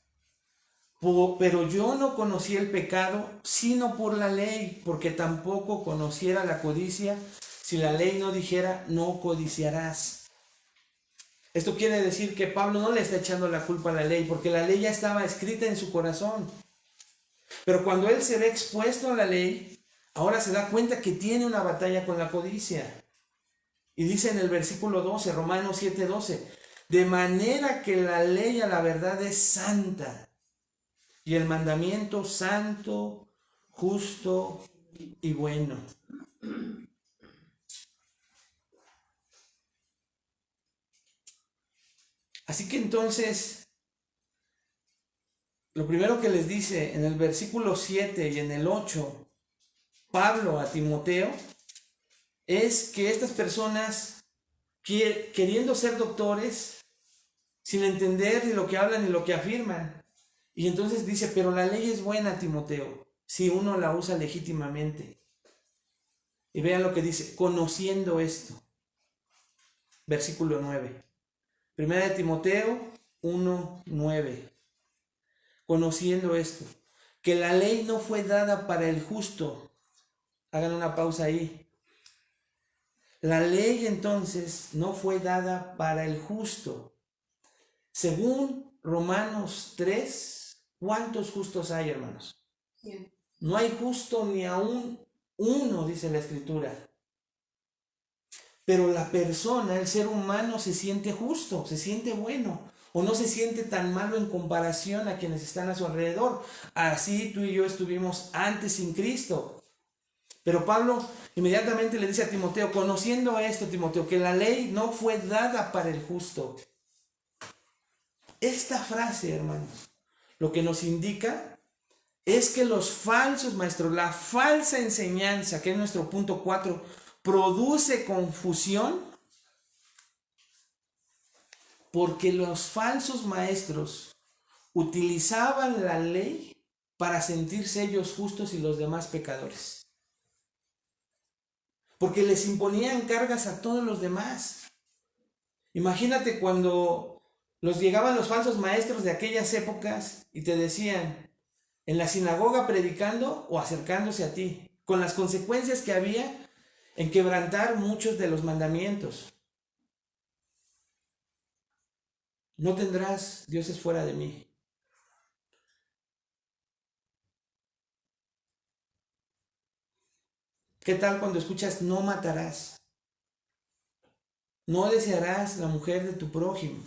Pero yo no conocí el pecado sino por la ley, porque tampoco conociera la codicia si la ley no dijera, no codiciarás. Esto quiere decir que Pablo no le está echando la culpa a la ley, porque la ley ya estaba escrita en su corazón. Pero cuando él se ve expuesto a la ley, ahora se da cuenta que tiene una batalla con la codicia. Y dice en el versículo 12, Romanos 7:12, de manera que la ley a la verdad es santa, y el mandamiento santo, justo y bueno. Así que entonces, lo primero que les dice en el versículo 7 y en el 8, Pablo a Timoteo, es que estas personas, queriendo ser doctores, sin entender ni lo que hablan ni lo que afirman, y entonces dice, pero la ley es buena, Timoteo, si uno la usa legítimamente. Y vean lo que dice, conociendo esto. Versículo 9. Primera de Timoteo 1:9. conociendo esto, que la ley no fue dada para el justo. Hagan una pausa ahí. La ley entonces no fue dada para el justo. Según Romanos 3, ¿cuántos justos hay, hermanos? Bien. No hay justo ni aún uno, dice la Escritura. Pero la persona, el ser humano, se siente justo, se siente bueno, o no se siente tan malo en comparación a quienes están a su alrededor. Así tú y yo estuvimos antes sin Cristo. Pero Pablo inmediatamente le dice a Timoteo, conociendo esto, Timoteo, que la ley no fue dada para el justo. Esta frase, hermanos, lo que nos indica es que los falsos maestros, la falsa enseñanza, que es nuestro punto 4, produce confusión porque los falsos maestros utilizaban la ley para sentirse ellos justos y los demás pecadores. Porque les imponían cargas a todos los demás. Imagínate cuando llegaban los falsos maestros de aquellas épocas y te decían, en la sinagoga predicando o acercándose a ti, con las consecuencias que había en quebrantar muchos de los mandamientos. No tendrás dioses fuera de mí. ¿Qué tal cuando escuchas no matarás? No desearás la mujer de tu prójimo.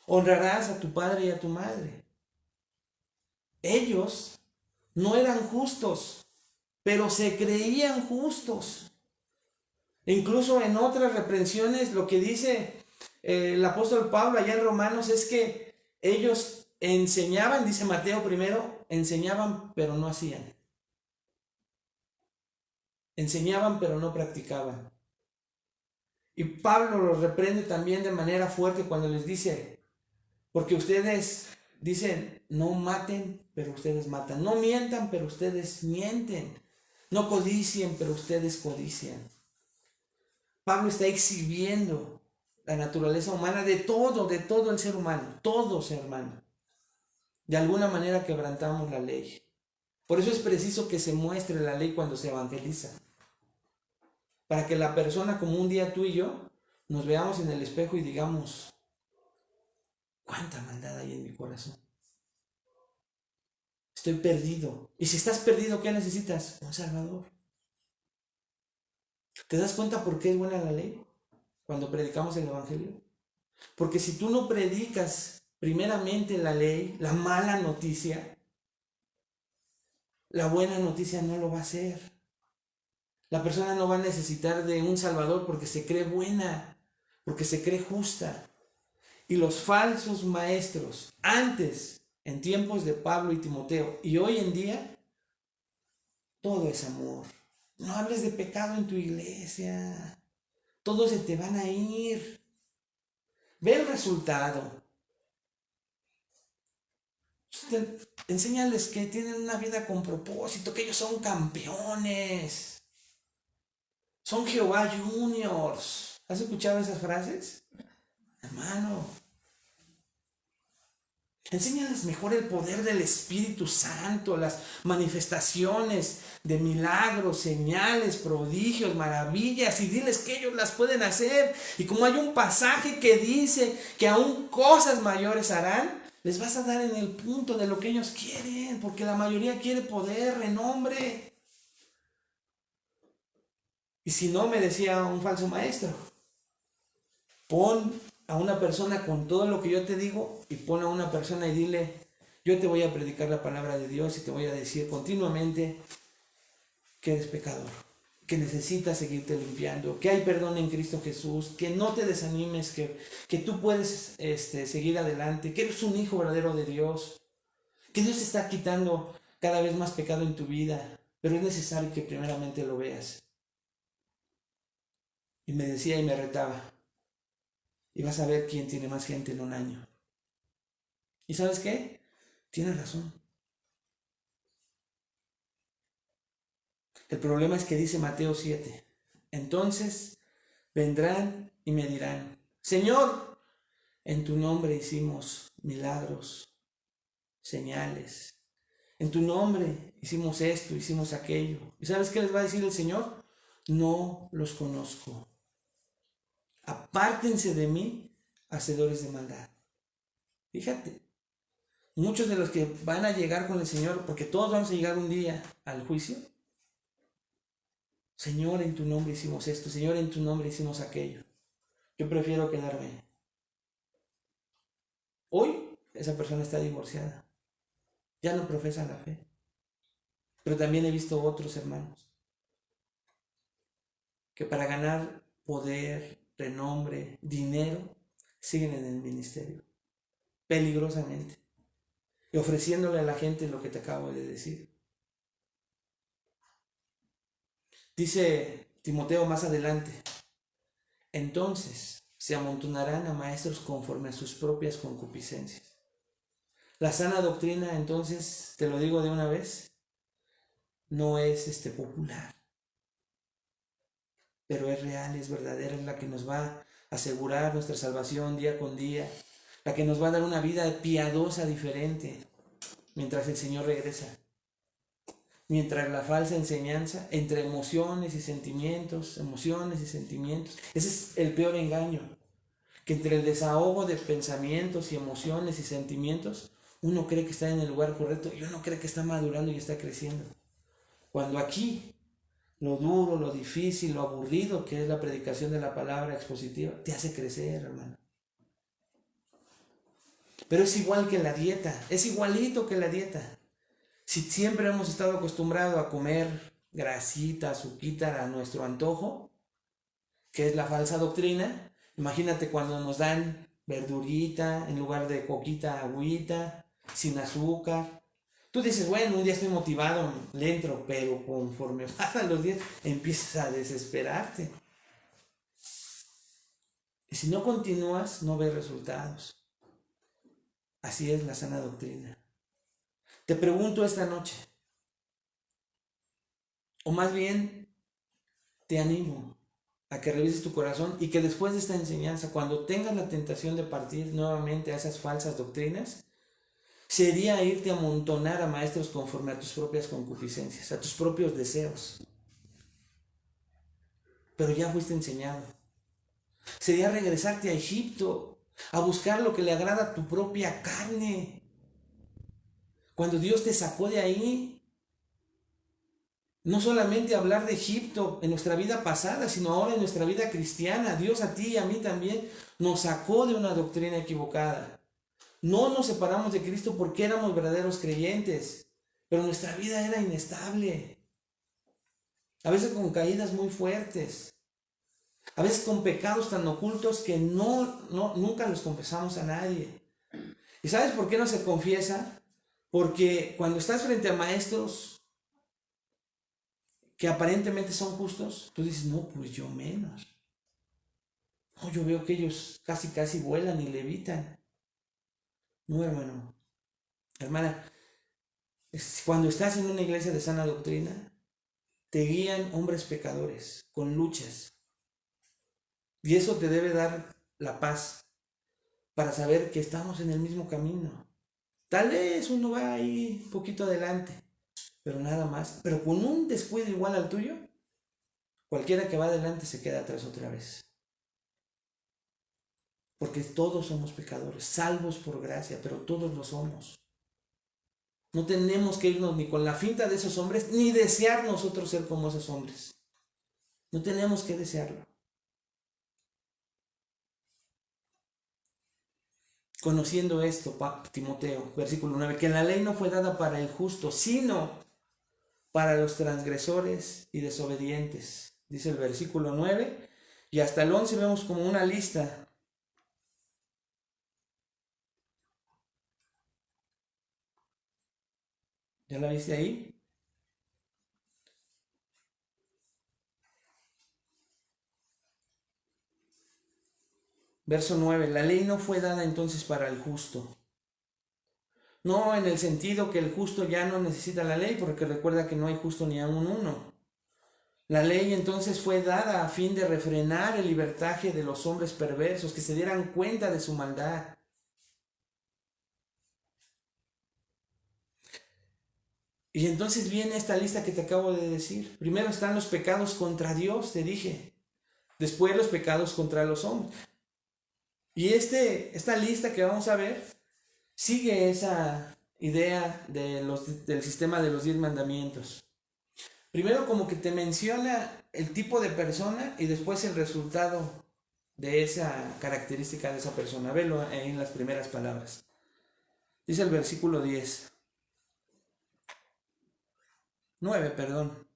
Honrarás a tu padre y a tu madre. Ellos no eran justos, pero se creían justos. E incluso en otras reprensiones lo que dice el apóstol Pablo allá en Romanos es que ellos enseñaban, dice Mateo primero, enseñaban pero no hacían. Enseñaban pero no practicaban. Y Pablo los reprende también de manera fuerte cuando les dice, porque ustedes dicen, no maten, pero ustedes matan. No mientan, pero ustedes mienten. No codicien, pero ustedes codician. Pablo está exhibiendo la naturaleza humana de todo el ser humano, todo ser humano. De alguna manera quebrantamos la ley. Por eso es preciso que se muestre la ley cuando se evangeliza. Para que la persona, como un día tú y yo, nos veamos en el espejo y digamos, ¿cuánta maldad hay en mi corazón? Estoy perdido. Y si estás perdido, ¿qué necesitas? Un Salvador. ¿Te das cuenta por qué es buena la ley? Cuando predicamos el Evangelio. Porque si tú no predicas primeramente la ley, la mala noticia, la buena noticia no lo va a hacer. La persona no va a necesitar de un Salvador porque se cree buena, porque se cree justa. Y los falsos maestros, antes, en tiempos de Pablo y Timoteo, y hoy en día, todo es amor. No hables de pecado en tu iglesia. Todos se te van a ir. Ve el resultado. Enséñales que tienen una vida con propósito, que ellos son campeones. Son Jehová Juniors. ¿Has escuchado esas frases? Hermano, enséñales mejor el poder del Espíritu Santo, las manifestaciones de milagros, señales, prodigios, maravillas, y diles que ellos las pueden hacer. Y como hay un pasaje que dice que aún cosas mayores harán, les vas a dar en el punto de lo que ellos quieren, porque la mayoría quiere poder, renombre. Y si no, me decía un falso maestro, pon a una persona con todo lo que yo te digo y pon a una persona y dile, yo te voy a predicar la palabra de Dios y te voy a decir continuamente que eres pecador, que necesitas seguirte limpiando, que hay perdón en Cristo Jesús, que no te desanimes, que tú puedes seguir adelante, que eres un hijo verdadero de Dios, que Dios está quitando cada vez más pecado en tu vida, pero es necesario que primeramente lo veas. Y me decía y me retaba, y vas a ver quién tiene más gente en un año. ¿Y sabes qué? Tienes razón. El problema es que dice Mateo 7. Entonces vendrán y me dirán, Señor, en tu nombre hicimos milagros señales. En tu nombre hicimos esto, hicimos aquello. ¿Y sabes qué les va a decir el Señor? No los conozco. Apártense de mí, hacedores de maldad. Fíjate, muchos de los que van a llegar con el Señor, porque todos vamos a llegar un día al juicio. Señor, en tu nombre hicimos esto, Señor, en tu nombre hicimos aquello. Yo prefiero quedarme. Hoy esa persona está divorciada. Ya no profesa la fe. Pero también he visto otros hermanos que para ganar poder, renombre, dinero, siguen en el ministerio, peligrosamente, y ofreciéndole a la gente lo que te acabo de decir. Dice Timoteo más adelante, entonces se amontonarán a maestros conforme a sus propias concupiscencias. La sana doctrina, entonces, te lo digo de una vez, no es popular, pero es real, es verdadera, es la que nos va a asegurar nuestra salvación día con día, la que nos va a dar una vida piadosa diferente mientras el Señor regresa. Mientras la falsa enseñanza, entre emociones y sentimientos, ese es el peor engaño, que entre el desahogo de pensamientos y emociones y sentimientos, uno cree que está en el lugar correcto y uno cree que está madurando y está creciendo. Cuando aquí lo duro, lo difícil, lo aburrido que es la predicación de la palabra expositiva, te hace crecer, hermano. Pero es igual que la dieta, es igualito que la dieta. Si siempre hemos estado acostumbrados a comer grasita, azuquita a nuestro antojo, que es la falsa doctrina, imagínate cuando nos dan verdurita en lugar de coquita, agüita, sin azúcar. Tú dices, bueno, un día estoy motivado, le entro, pero conforme pasan los días empiezas a desesperarte. Y si no continúas, no ves resultados. Así es la sana doctrina. Te pregunto esta noche, o más bien te animo a que revises tu corazón y que después de esta enseñanza, cuando tengas la tentación de partir nuevamente a esas falsas doctrinas, sería irte a amontonar a maestros conforme a tus propias concupiscencias, a tus propios deseos. Pero ya fuiste enseñado. Sería regresarte a Egipto, a buscar lo que le agrada a tu propia carne. Cuando Dios te sacó de ahí, no solamente hablar de Egipto en nuestra vida pasada, sino ahora en nuestra vida cristiana. Dios a ti y a mí también nos sacó de una doctrina equivocada. No nos separamos de Cristo porque éramos verdaderos creyentes, pero nuestra vida era inestable. A veces con caídas muy fuertes. A veces con pecados tan ocultos que nunca los confesamos a nadie. ¿Y sabes por qué no se confiesa? Porque cuando estás frente a maestros que aparentemente son justos, tú dices, no, pues yo menos. No, yo veo que ellos casi vuelan y levitan. No, hermano, hermana, cuando estás en una iglesia de sana doctrina, te guían hombres pecadores con luchas. Y eso te debe dar la paz para saber que estamos en el mismo camino. Tal vez uno va ahí un poquito adelante, pero nada más. Pero con un descuido igual al tuyo, cualquiera que va adelante se queda atrás otra vez. Porque todos somos pecadores, salvos por gracia, pero todos lo somos. No tenemos que irnos ni con la finta de esos hombres, ni desear nosotros ser como esos hombres. No tenemos que desearlo. Conociendo esto, Timoteo, versículo 9, que la ley no fue dada para el justo, sino para los transgresores y desobedientes. Dice el versículo 9, y hasta el 11 vemos como una lista. ¿Ya la viste ahí? Verso 9, la ley no fue dada entonces para el justo. No en el sentido que el justo ya no necesita la ley, porque recuerda que no hay justo ni aun uno. La ley entonces fue dada a fin de refrenar el libertaje de los hombres perversos, que se dieran cuenta de su maldad. Y entonces viene esta lista que te acabo de decir. Primero están los pecados contra Dios, te dije. Después los pecados contra los hombres. Y esta lista que vamos a ver sigue esa idea del sistema de los 10 mandamientos. Primero como que te menciona el tipo de persona y después el resultado de esa característica de esa persona. Velo en las primeras palabras. Dice el versículo 9, perdón.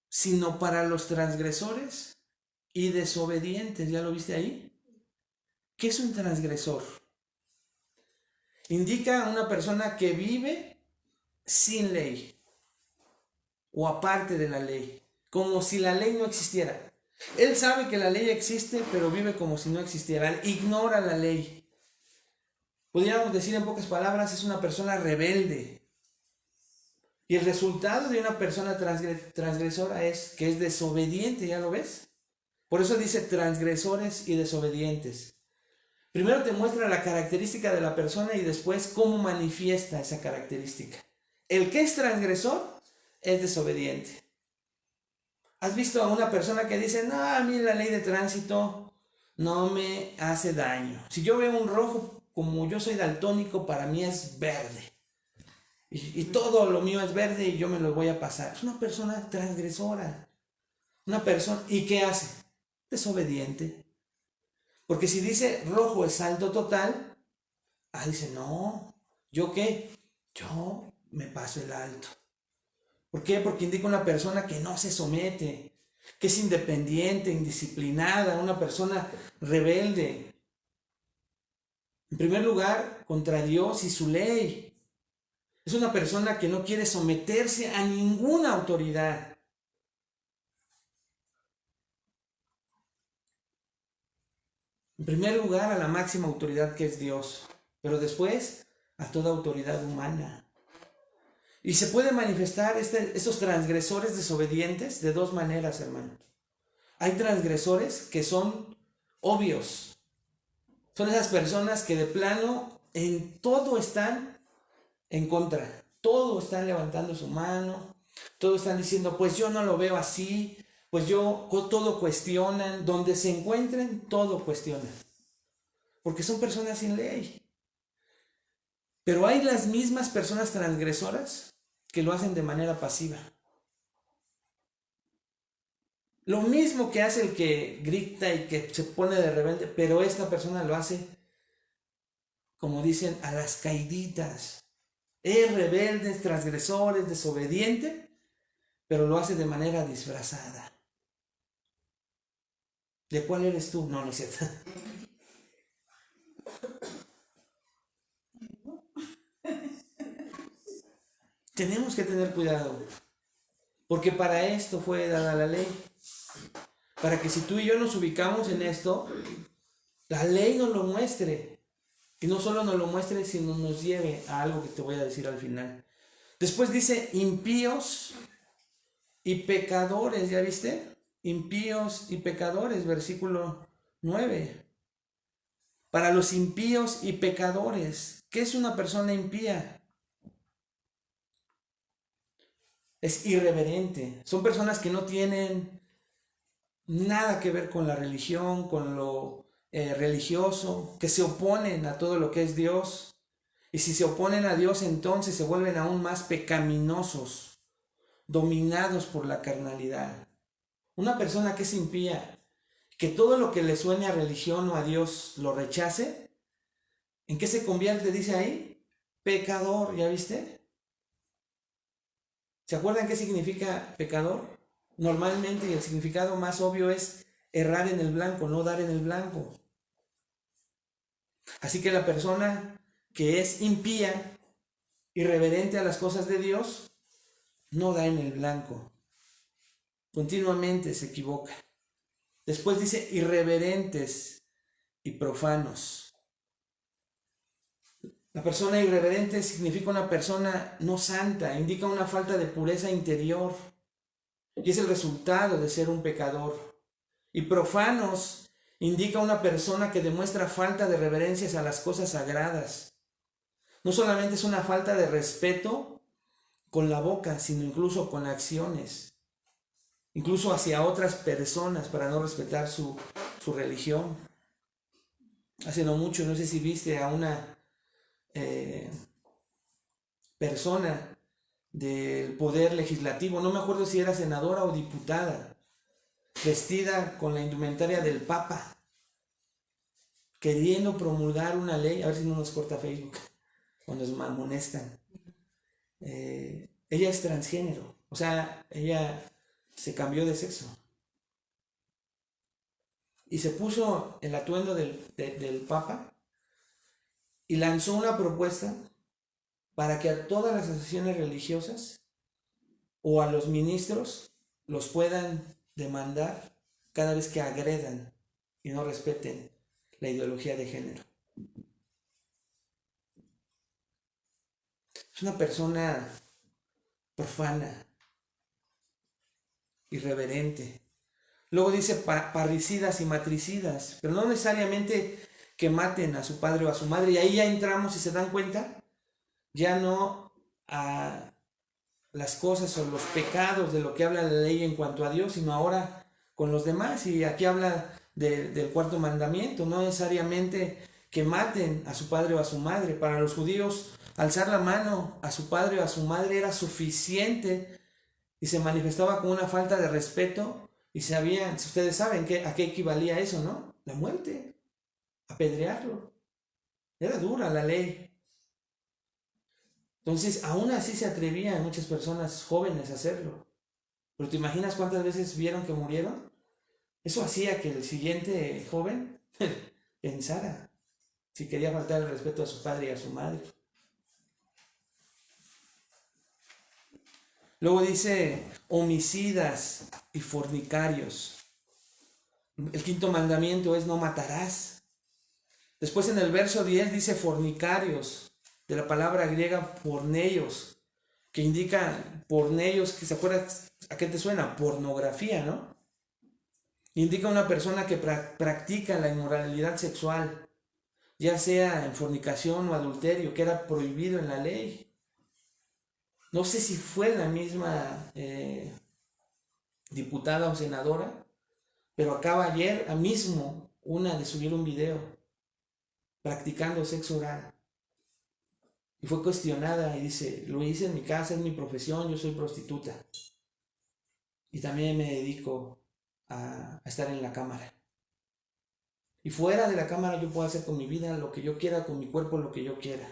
Sino para los transgresores y desobedientes. ¿Ya lo viste ahí? ¿Qué es un transgresor? Indica a una persona que vive sin ley o aparte de la ley, como si la ley no existiera. Él sabe que la ley existe, pero vive como si no existiera, ignora la ley. Podríamos decir en pocas palabras, es una persona rebelde. Y el resultado de una persona transgresora es que es desobediente, ¿ya lo ves? Por eso dice transgresores y desobedientes. Primero te muestra la característica de la persona y después cómo manifiesta esa característica. El que es transgresor es desobediente. ¿Has visto a una persona que dice, no, a mí la ley de tránsito no me hace daño? Si yo veo un rojo, como yo soy daltónico, para mí es verde. Y todo lo mío es verde y yo me lo voy a pasar. Es una persona transgresora. Una persona, ¿y qué hace? Desobediente. Porque si dice rojo es saldo total, dice, no, ¿yo qué? Yo me paso el alto. ¿Por qué? Porque indica una persona que no se somete, que es independiente, indisciplinada, una persona rebelde. En primer lugar, contra Dios y su ley. Es una persona que no quiere someterse a ninguna autoridad. En primer lugar, a la máxima autoridad que es Dios, pero después a toda autoridad humana. Y se puede manifestar estos transgresores desobedientes de dos maneras, hermano. Hay transgresores que son obvios. Son esas personas que de plano en todo están en contra. Todo están levantando su mano. Todo están diciendo, pues yo no lo veo así. Pues todo cuestionan. Donde se encuentren, todo cuestionan. Porque son personas sin ley. Pero hay las mismas personas transgresoras que lo hacen de manera pasiva. Lo mismo que hace el que grita y que se pone de rebelde, pero esta persona lo hace, como dicen, a las caiditas. Es rebelde, es transgresor, es desobediente, pero lo hace de manera disfrazada. ¿De cuál eres tú? No, no es cierto. Tenemos que tener cuidado, porque para esto fue dada la ley. Para que si tú y yo nos ubicamos en esto, la ley nos lo muestre. Y no solo nos lo muestre, sino nos lleve a algo que te voy a decir al final. Después dice impíos y pecadores, ¿ya viste? Impíos y pecadores, versículo 9. Para los impíos y pecadores, ¿qué es una persona impía? Es irreverente. Son personas que no tienen nada que ver con la religión, con lo religioso, que se oponen a todo lo que es Dios. Y si se oponen a Dios, entonces se vuelven aún más pecaminosos, dominados por la carnalidad. Una persona que es impía, que todo lo que le suene a religión o a Dios lo rechace, ¿en qué se convierte? Dice ahí, pecador, ¿ya viste? ¿Se acuerdan qué significa pecador? Normalmente, y el significado más obvio es errar en el blanco, no dar en el blanco. Así que la persona que es impía, irreverente a las cosas de Dios, no da en el blanco. Continuamente se equivoca. Después dice irreverentes y profanos. La persona irreverente significa una persona no santa, indica una falta de pureza interior. Y es el resultado de ser un pecador. Y profanos indica una persona que demuestra falta de reverencias a las cosas sagradas. No solamente es una falta de respeto con la boca, sino incluso con acciones, incluso hacia otras personas para no respetar su religión. Hace no mucho, no sé si viste a una persona del poder legislativo, no me acuerdo si era senadora o diputada, vestida con la indumentaria del Papa, queriendo promulgar una ley, a ver si no nos corta Facebook, o nos amonestan. Ella es transgénero, o sea, ella se cambió de sexo. Y se puso el atuendo del Papa y lanzó una propuesta para que a todas las asociaciones religiosas o a los ministros los puedan demandar cada vez que agredan y no respeten la ideología de género. Es una persona profana, irreverente. Luego dice parricidas y matricidas, pero no necesariamente que maten a su padre o a su madre. Y ahí ya entramos, si se dan cuenta, ya no a las cosas o los pecados de lo que habla la ley en cuanto a Dios, sino ahora con los demás. Y aquí habla del cuarto mandamiento, no necesariamente que maten a su padre o a su madre. Para los judíos, alzar la mano a su padre o a su madre era suficiente y se manifestaba como una falta de respeto. Y sabían, si ustedes saben a qué equivalía eso, ¿no? La muerte, apedrearlo. Era dura la ley. Entonces, aún así se atrevían muchas personas jóvenes a hacerlo. Pero ¿te imaginas cuántas veces vieron que murieron? Eso hacía que el siguiente joven pensara si quería faltar el respeto a su padre y a su madre. Luego dice homicidas y fornicarios. El quinto mandamiento es no matarás. Después en el verso 10 dice fornicarios, de la palabra griega porneios, que indica porneios, que se acuerda a qué te suena, pornografía, ¿no? Indica una persona que practica la inmoralidad sexual, ya sea en fornicación o adulterio, que era prohibido en la ley. No sé si fue la misma diputada o senadora, pero acaba ayer mismo una de subir un video practicando sexo oral. Y fue cuestionada y dice, lo hice en mi casa, es mi profesión, yo soy prostituta. Y también me dedico a estar en la cámara. Y fuera de la cámara yo puedo hacer con mi vida lo que yo quiera, con mi cuerpo lo que yo quiera.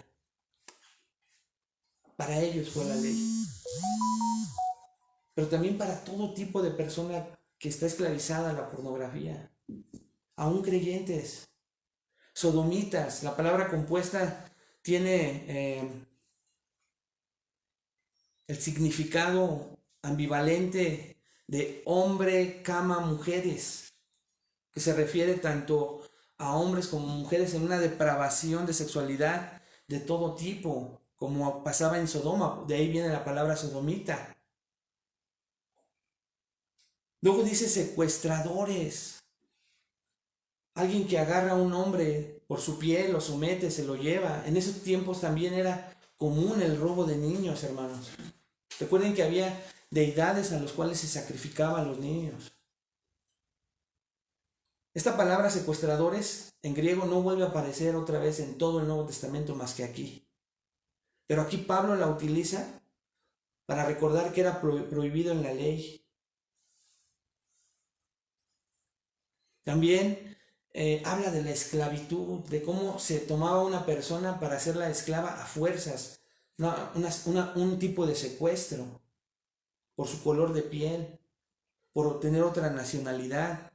Para ellos fue la ley. Pero también para todo tipo de persona que está esclavizada a la pornografía. Aún creyentes. Sodomitas, la palabra compuesta tiene el significado ambivalente de hombre, cama, mujeres, que se refiere tanto a hombres como mujeres en una depravación de sexualidad de todo tipo, como pasaba en Sodoma, de ahí viene la palabra sodomita. Luego dice secuestradores, alguien que agarra a un hombre por su piel, lo somete, se lo lleva. En esos tiempos también era común el robo de niños, hermanos. Recuerden que había deidades a los cuales se sacrificaban los niños. Esta palabra secuestradores en griego no vuelve a aparecer otra vez en todo el Nuevo Testamento más que aquí. Pero aquí Pablo la utiliza para recordar que era prohibido en la ley. También habla de la esclavitud, de cómo se tomaba una persona para hacerla esclava a fuerzas, un tipo de secuestro, por su color de piel, por tener otra nacionalidad.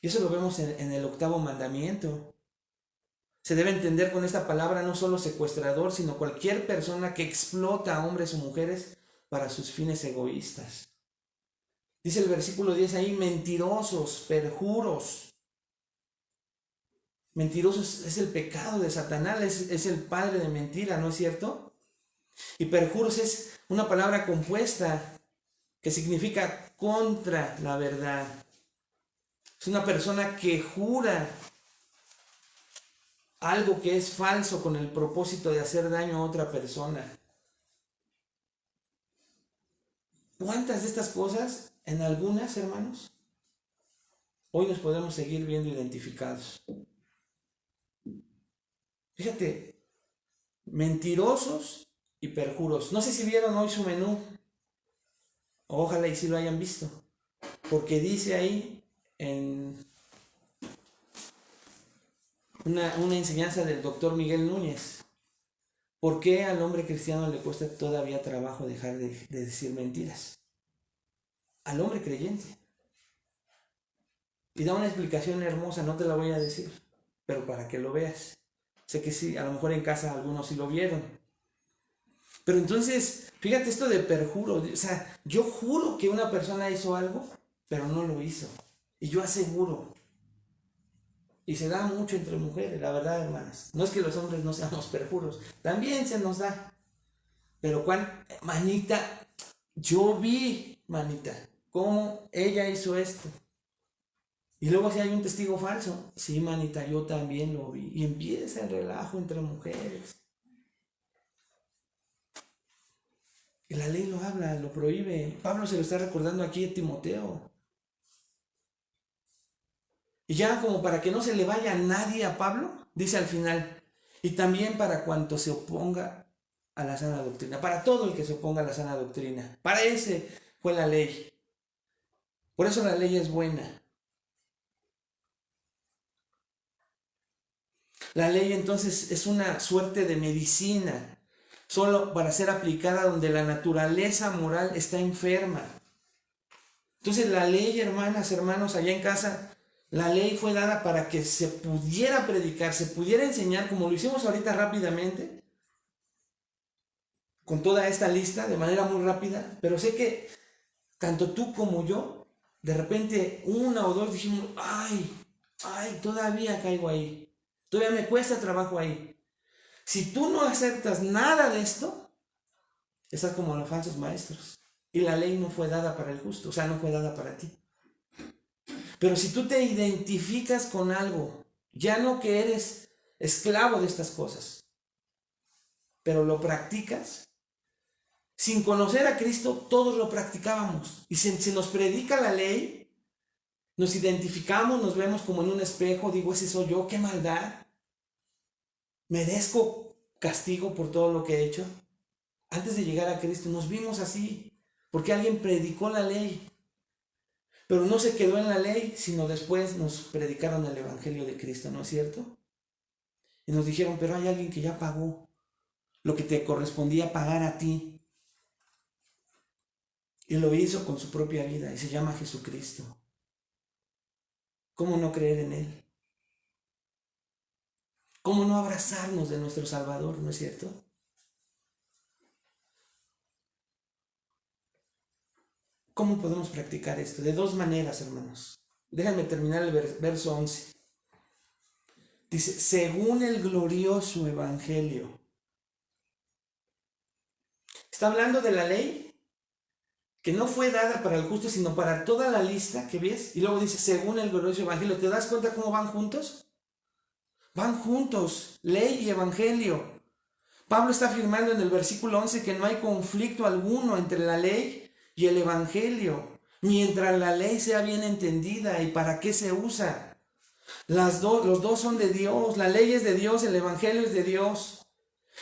Y eso lo vemos en el octavo mandamiento. Se debe entender con esta palabra no solo secuestrador, sino cualquier persona que explota a hombres o mujeres para sus fines egoístas. Dice el versículo 10 ahí, mentirosos, perjuros. Mentirosos es el pecado de Satanás, es el padre de mentira, ¿no es cierto? Y perjuros es una palabra compuesta que significa contra la verdad. Es una persona que jura algo que es falso con el propósito de hacer daño a otra persona. ¿Cuántas de estas cosas, en algunas, hermanos, hoy nos podemos seguir viendo identificados? Fíjate, mentirosos y perjuros. No sé si vieron hoy su menú. Ojalá y si lo hayan visto. Porque dice ahí en una enseñanza del doctor Miguel Núñez, ¿por qué al hombre cristiano le cuesta todavía trabajo dejar de decir mentiras? Al hombre creyente. Y da una explicación hermosa, no te la voy a decir, pero para que lo veas. Sé que sí, a lo mejor en casa algunos sí lo vieron. Pero entonces, fíjate esto de perjuro. O sea, yo juro que una persona hizo algo, pero no lo hizo. Y yo aseguro. Y se da mucho entre mujeres, la verdad, hermanas. No es que los hombres no seamos perjuros, también se nos da. Pero manita, yo vi, manita, cómo ella hizo esto. Y luego si hay un testigo falso, sí, manita, yo también lo vi. Y empieza el relajo entre mujeres. Y la ley lo habla, lo prohíbe. Pablo se lo está recordando aquí a Timoteo. Y ya como para que no se le vaya nadie a Pablo, dice al final, y también para cuanto se oponga a la sana doctrina, para todo el que se oponga a la sana doctrina. Para ese fue la ley. Por eso la ley es buena. La ley entonces es una suerte de medicina, solo para ser aplicada donde la naturaleza moral está enferma. Entonces la ley, hermanas, hermanos, allá en casa, la ley fue dada para que se pudiera predicar, se pudiera enseñar, como lo hicimos ahorita rápidamente, con toda esta lista, de manera muy rápida, pero sé que tanto tú como yo, de repente una o dos dijimos, ay, todavía caigo ahí, todavía me cuesta trabajo ahí. Si tú no aceptas nada de esto, estás como los falsos maestros. Y la ley no fue dada para el justo, o sea, no fue dada para ti. Pero si tú te identificas con algo, ya no que eres esclavo de estas cosas, pero lo practicas, sin conocer a Cristo, todos lo practicábamos. Y si nos predica la ley, nos identificamos, nos vemos como en un espejo, digo, ese soy yo, qué maldad. Merezco castigo por todo lo que he hecho. Antes de llegar a Cristo nos vimos así, porque alguien predicó la ley. Pero no se quedó en la ley, sino después nos predicaron el Evangelio de Cristo, ¿no es cierto? Y nos dijeron, pero hay alguien que ya pagó lo que te correspondía pagar a ti. Y lo hizo con su propia vida, y se llama Jesucristo. ¿Cómo no creer en Él? ¿Cómo no abrazarnos de nuestro Salvador, no es cierto? ¿Cómo podemos practicar esto? De dos maneras, hermanos. Déjenme terminar el verso 11. Dice, según el glorioso evangelio. Está hablando de la ley que no fue dada para el justo, sino para toda la lista que ves. Y luego dice, según el glorioso evangelio. ¿Te das cuenta cómo van juntos? Van juntos, ley y evangelio. Pablo está afirmando en el versículo 11 que no hay conflicto alguno entre la ley y el evangelio, mientras la ley sea bien entendida. ¿Y para qué se usa? Los dos son de Dios, la ley es de Dios, el evangelio es de Dios.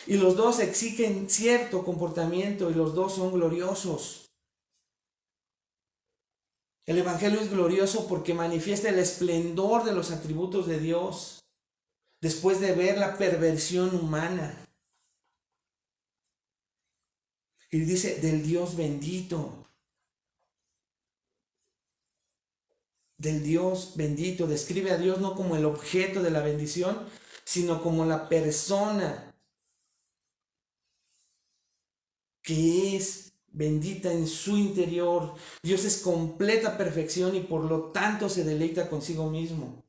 Y los dos exigen cierto comportamiento y los dos son gloriosos. El evangelio es glorioso porque manifiesta el esplendor de los atributos de Dios, después de ver la perversión humana. Y dice, del Dios bendito. Del Dios bendito. Describe a Dios no como el objeto de la bendición, sino como la persona que es bendita en su interior. Dios es completa perfección y por lo tanto se deleita consigo mismo.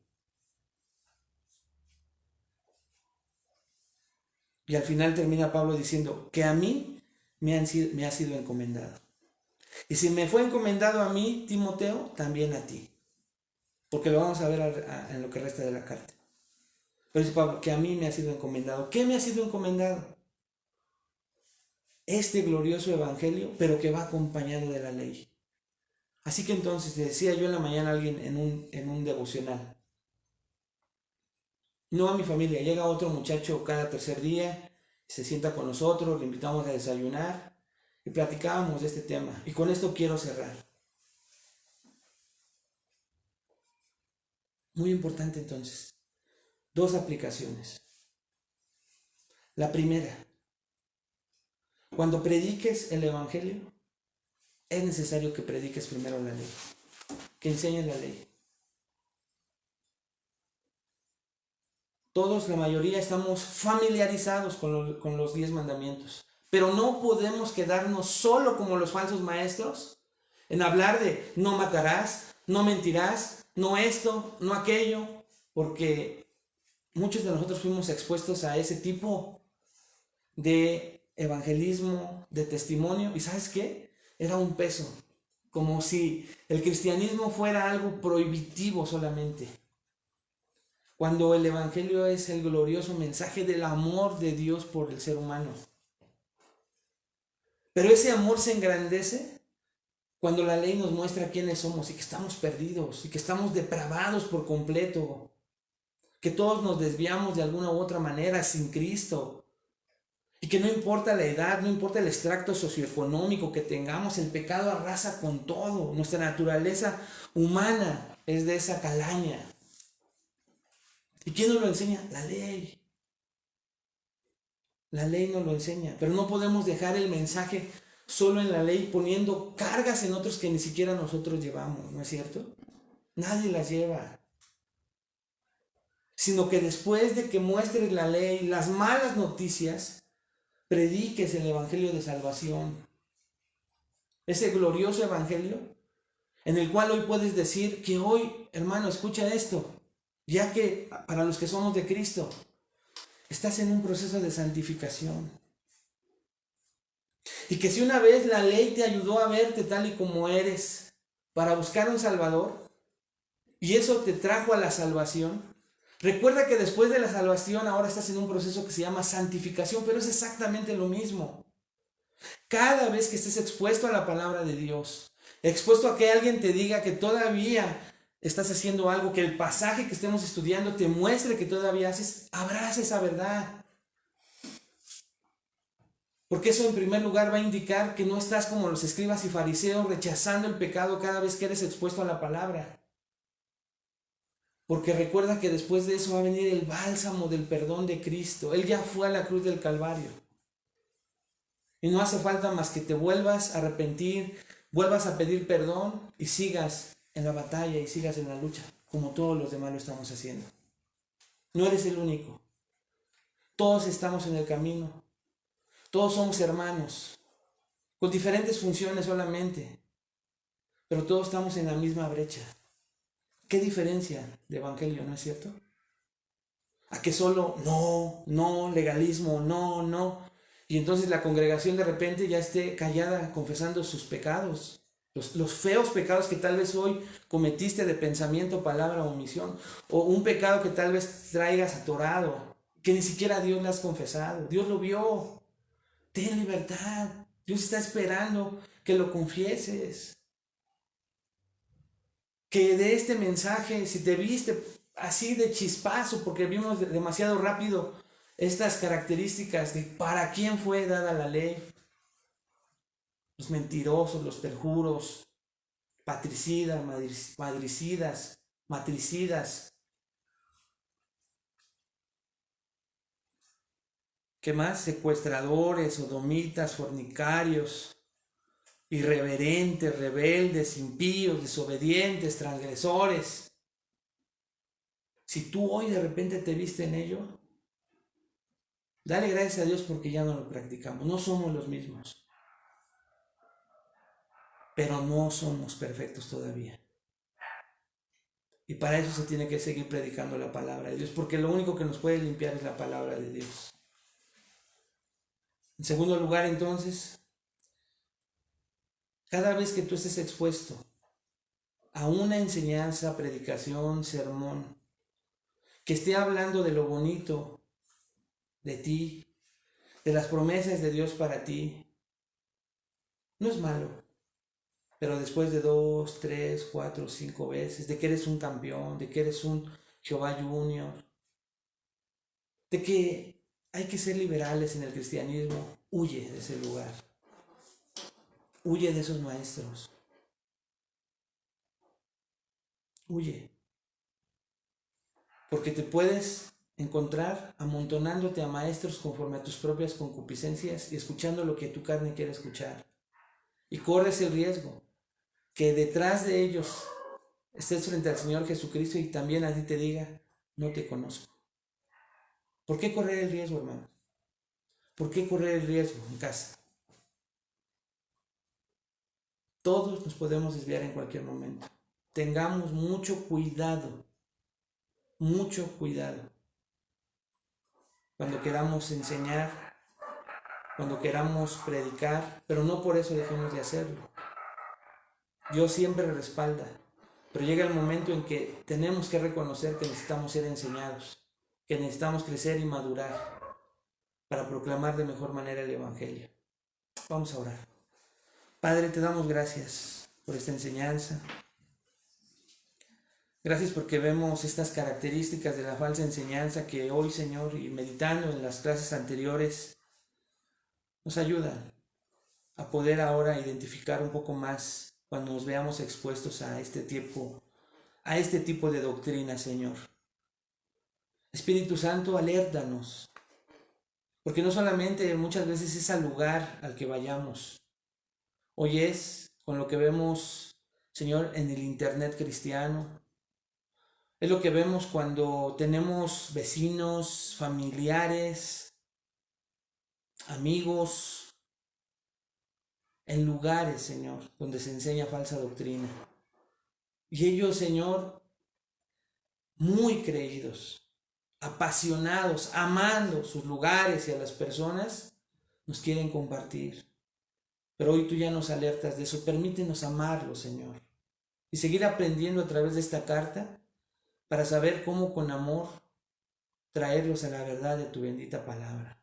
Y al final termina Pablo diciendo que a mí me ha sido encomendado. Y si me fue encomendado a mí, Timoteo, también a ti. porque lo vamos a ver en lo que resta de la carta. Pero dice Pablo, que a mí me ha sido encomendado. ¿Qué me ha sido encomendado? Este glorioso evangelio, pero que va acompañado de la ley. Así que entonces, decía yo en la mañana a alguien en un devocional, no a mi familia, llega otro muchacho cada tercer día, se sienta con nosotros, le invitamos a desayunar y platicábamos de este tema. Y con esto quiero cerrar. Muy importante entonces, dos aplicaciones. La primera, cuando prediques el evangelio, es necesario que prediques primero la ley, que enseñes la ley. Todos, la mayoría, estamos familiarizados con los 10 mandamientos. Pero no podemos quedarnos solo como los falsos maestros en hablar de no matarás, no mentirás, no esto, no aquello, porque muchos de nosotros fuimos expuestos a ese tipo de evangelismo, de testimonio, y ¿sabes qué? Era un peso, como si el cristianismo fuera algo prohibitivo solamente. Cuando el evangelio es el glorioso mensaje del amor de Dios por el ser humano. Pero ese amor se engrandece cuando la ley nos muestra quiénes somos y que estamos perdidos y que estamos depravados por completo, que todos nos desviamos de alguna u otra manera sin Cristo y que no importa la edad, no importa el extracto socioeconómico que tengamos, el pecado arrasa con todo. Nuestra naturaleza humana es de esa calaña. ¿Y quién nos lo enseña? La ley. La ley nos lo enseña, pero no podemos dejar el mensaje solo en la ley poniendo cargas en otros que ni siquiera nosotros llevamos, ¿no es cierto? Nadie las lleva. Sino que después de que muestres la ley, las malas noticias, prediques el evangelio de salvación. Ese glorioso evangelio en el cual hoy puedes decir que hoy, hermano, escucha esto, ya que para los que somos de Cristo, estás en un proceso de santificación. Y que si una vez la ley te ayudó a verte tal y como eres para buscar un Salvador, y eso te trajo a la salvación, recuerda que después de la salvación ahora estás en un proceso que se llama santificación, pero es exactamente lo mismo. Cada vez que estés expuesto a la palabra de Dios, expuesto a que alguien te diga que todavía estás haciendo algo, que el pasaje que estemos estudiando te muestre que todavía haces, abraza esa verdad. Porque eso en primer lugar va a indicar que no estás como los escribas y fariseos rechazando el pecado cada vez que eres expuesto a la palabra. Porque recuerda que después de eso va a venir el bálsamo del perdón de Cristo. Él ya fue a la cruz del Calvario. Y no hace falta más que te vuelvas a arrepentir, vuelvas a pedir perdón y sigas en la batalla y sigas en la lucha, como todos los demás lo estamos haciendo. No eres el único. Todos estamos en el camino. Todos somos hermanos, con diferentes funciones solamente, pero todos estamos en la misma brecha. ¿Qué diferencia de evangelio, no es cierto? A que solo no, legalismo, no. Y entonces la congregación de repente ya esté callada confesando sus pecados, los feos pecados que tal vez hoy cometiste de pensamiento, palabra o omisión, o un pecado que tal vez traigas atorado, que ni siquiera Dios le has confesado. Dios lo vio. Ten libertad. Dios está esperando que lo confieses. Que de este mensaje, si te viste así de chispazo, porque vimos demasiado rápido estas características de para quién fue dada la ley. Los mentirosos, los perjuros, patricidas, madricidas, matricidas. ¿Qué más? Secuestradores, sodomitas, fornicarios, irreverentes, rebeldes, impíos, desobedientes, transgresores. Si tú hoy de repente te viste en ello, dale gracias a Dios porque ya no lo practicamos. No somos los mismos. Pero no somos perfectos todavía. Y para eso se tiene que seguir predicando la palabra de Dios, porque lo único que nos puede limpiar es la palabra de Dios. En segundo lugar, entonces, cada vez que tú estés expuesto a una enseñanza, predicación, sermón, que esté hablando de lo bonito de ti, de las promesas de Dios para ti, no es malo. Pero después de 2, 3, 4, 5 veces, de que eres un campeón, de que eres un Jehová Junior, de que hay que ser liberales en el cristianismo, huye de ese lugar. Huye de esos maestros. Huye. Porque te puedes encontrar amontonándote a maestros conforme a tus propias concupiscencias y escuchando lo que tu carne quiere escuchar. Y corres el riesgo que detrás de ellos estés frente al Señor Jesucristo y también a ti te diga, no te conozco. ¿Por qué correr el riesgo, hermano? ¿Por qué correr el riesgo en casa? Todos nos podemos desviar en cualquier momento. Tengamos mucho cuidado cuando queramos enseñar, cuando queramos predicar, pero no por eso dejemos de hacerlo. Dios siempre respalda, pero llega el momento en que tenemos que reconocer que necesitamos ser enseñados, que necesitamos crecer y madurar para proclamar de mejor manera el Evangelio. Vamos a orar. Padre, te damos gracias por esta enseñanza. Gracias porque vemos estas características de la falsa enseñanza que hoy, Señor, y meditando en las clases anteriores, nos ayudan a poder ahora identificar un poco más cuando nos veamos expuestos a este tipo de doctrina, Señor. Espíritu Santo, alértanos, porque no solamente muchas veces es al lugar al que vayamos, hoy es con lo que vemos, Señor, en el internet cristiano. Es lo que vemos cuando tenemos vecinos, familiares, amigos, en lugares, Señor, donde se enseña falsa doctrina. Y ellos, Señor, muy creídos, apasionados, amando sus lugares y a las personas, nos quieren compartir. Pero hoy tú ya nos alertas de eso. Permítenos amarlo, Señor, y seguir aprendiendo a través de esta carta para saber cómo con amor traerlos a la verdad de tu bendita palabra.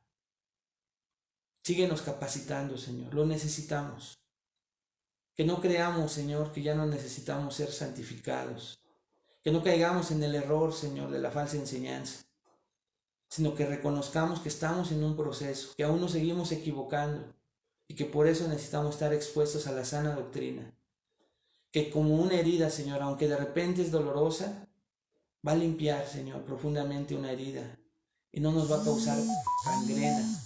Síguenos capacitando, Señor, lo necesitamos. Que no creamos, Señor, que ya no necesitamos ser santificados. Que no caigamos en el error, Señor, de la falsa enseñanza, sino que reconozcamos que estamos en un proceso, que aún nos seguimos equivocando y que por eso necesitamos estar expuestos a la sana doctrina. Que como una herida, Señor, aunque de repente es dolorosa, va a limpiar, Señor, profundamente una herida y no nos va a causar gangrena,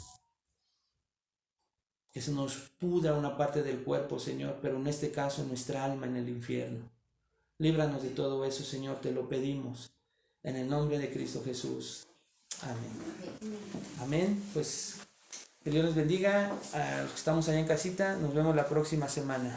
que se nos pudra una parte del cuerpo, Señor, pero en este caso nuestra alma en el infierno. Líbranos de todo eso, Señor, te lo pedimos, en el nombre de Cristo Jesús. Amén. Amén. Pues que Dios les bendiga. A los que estamos allá en casita, nos vemos la próxima semana.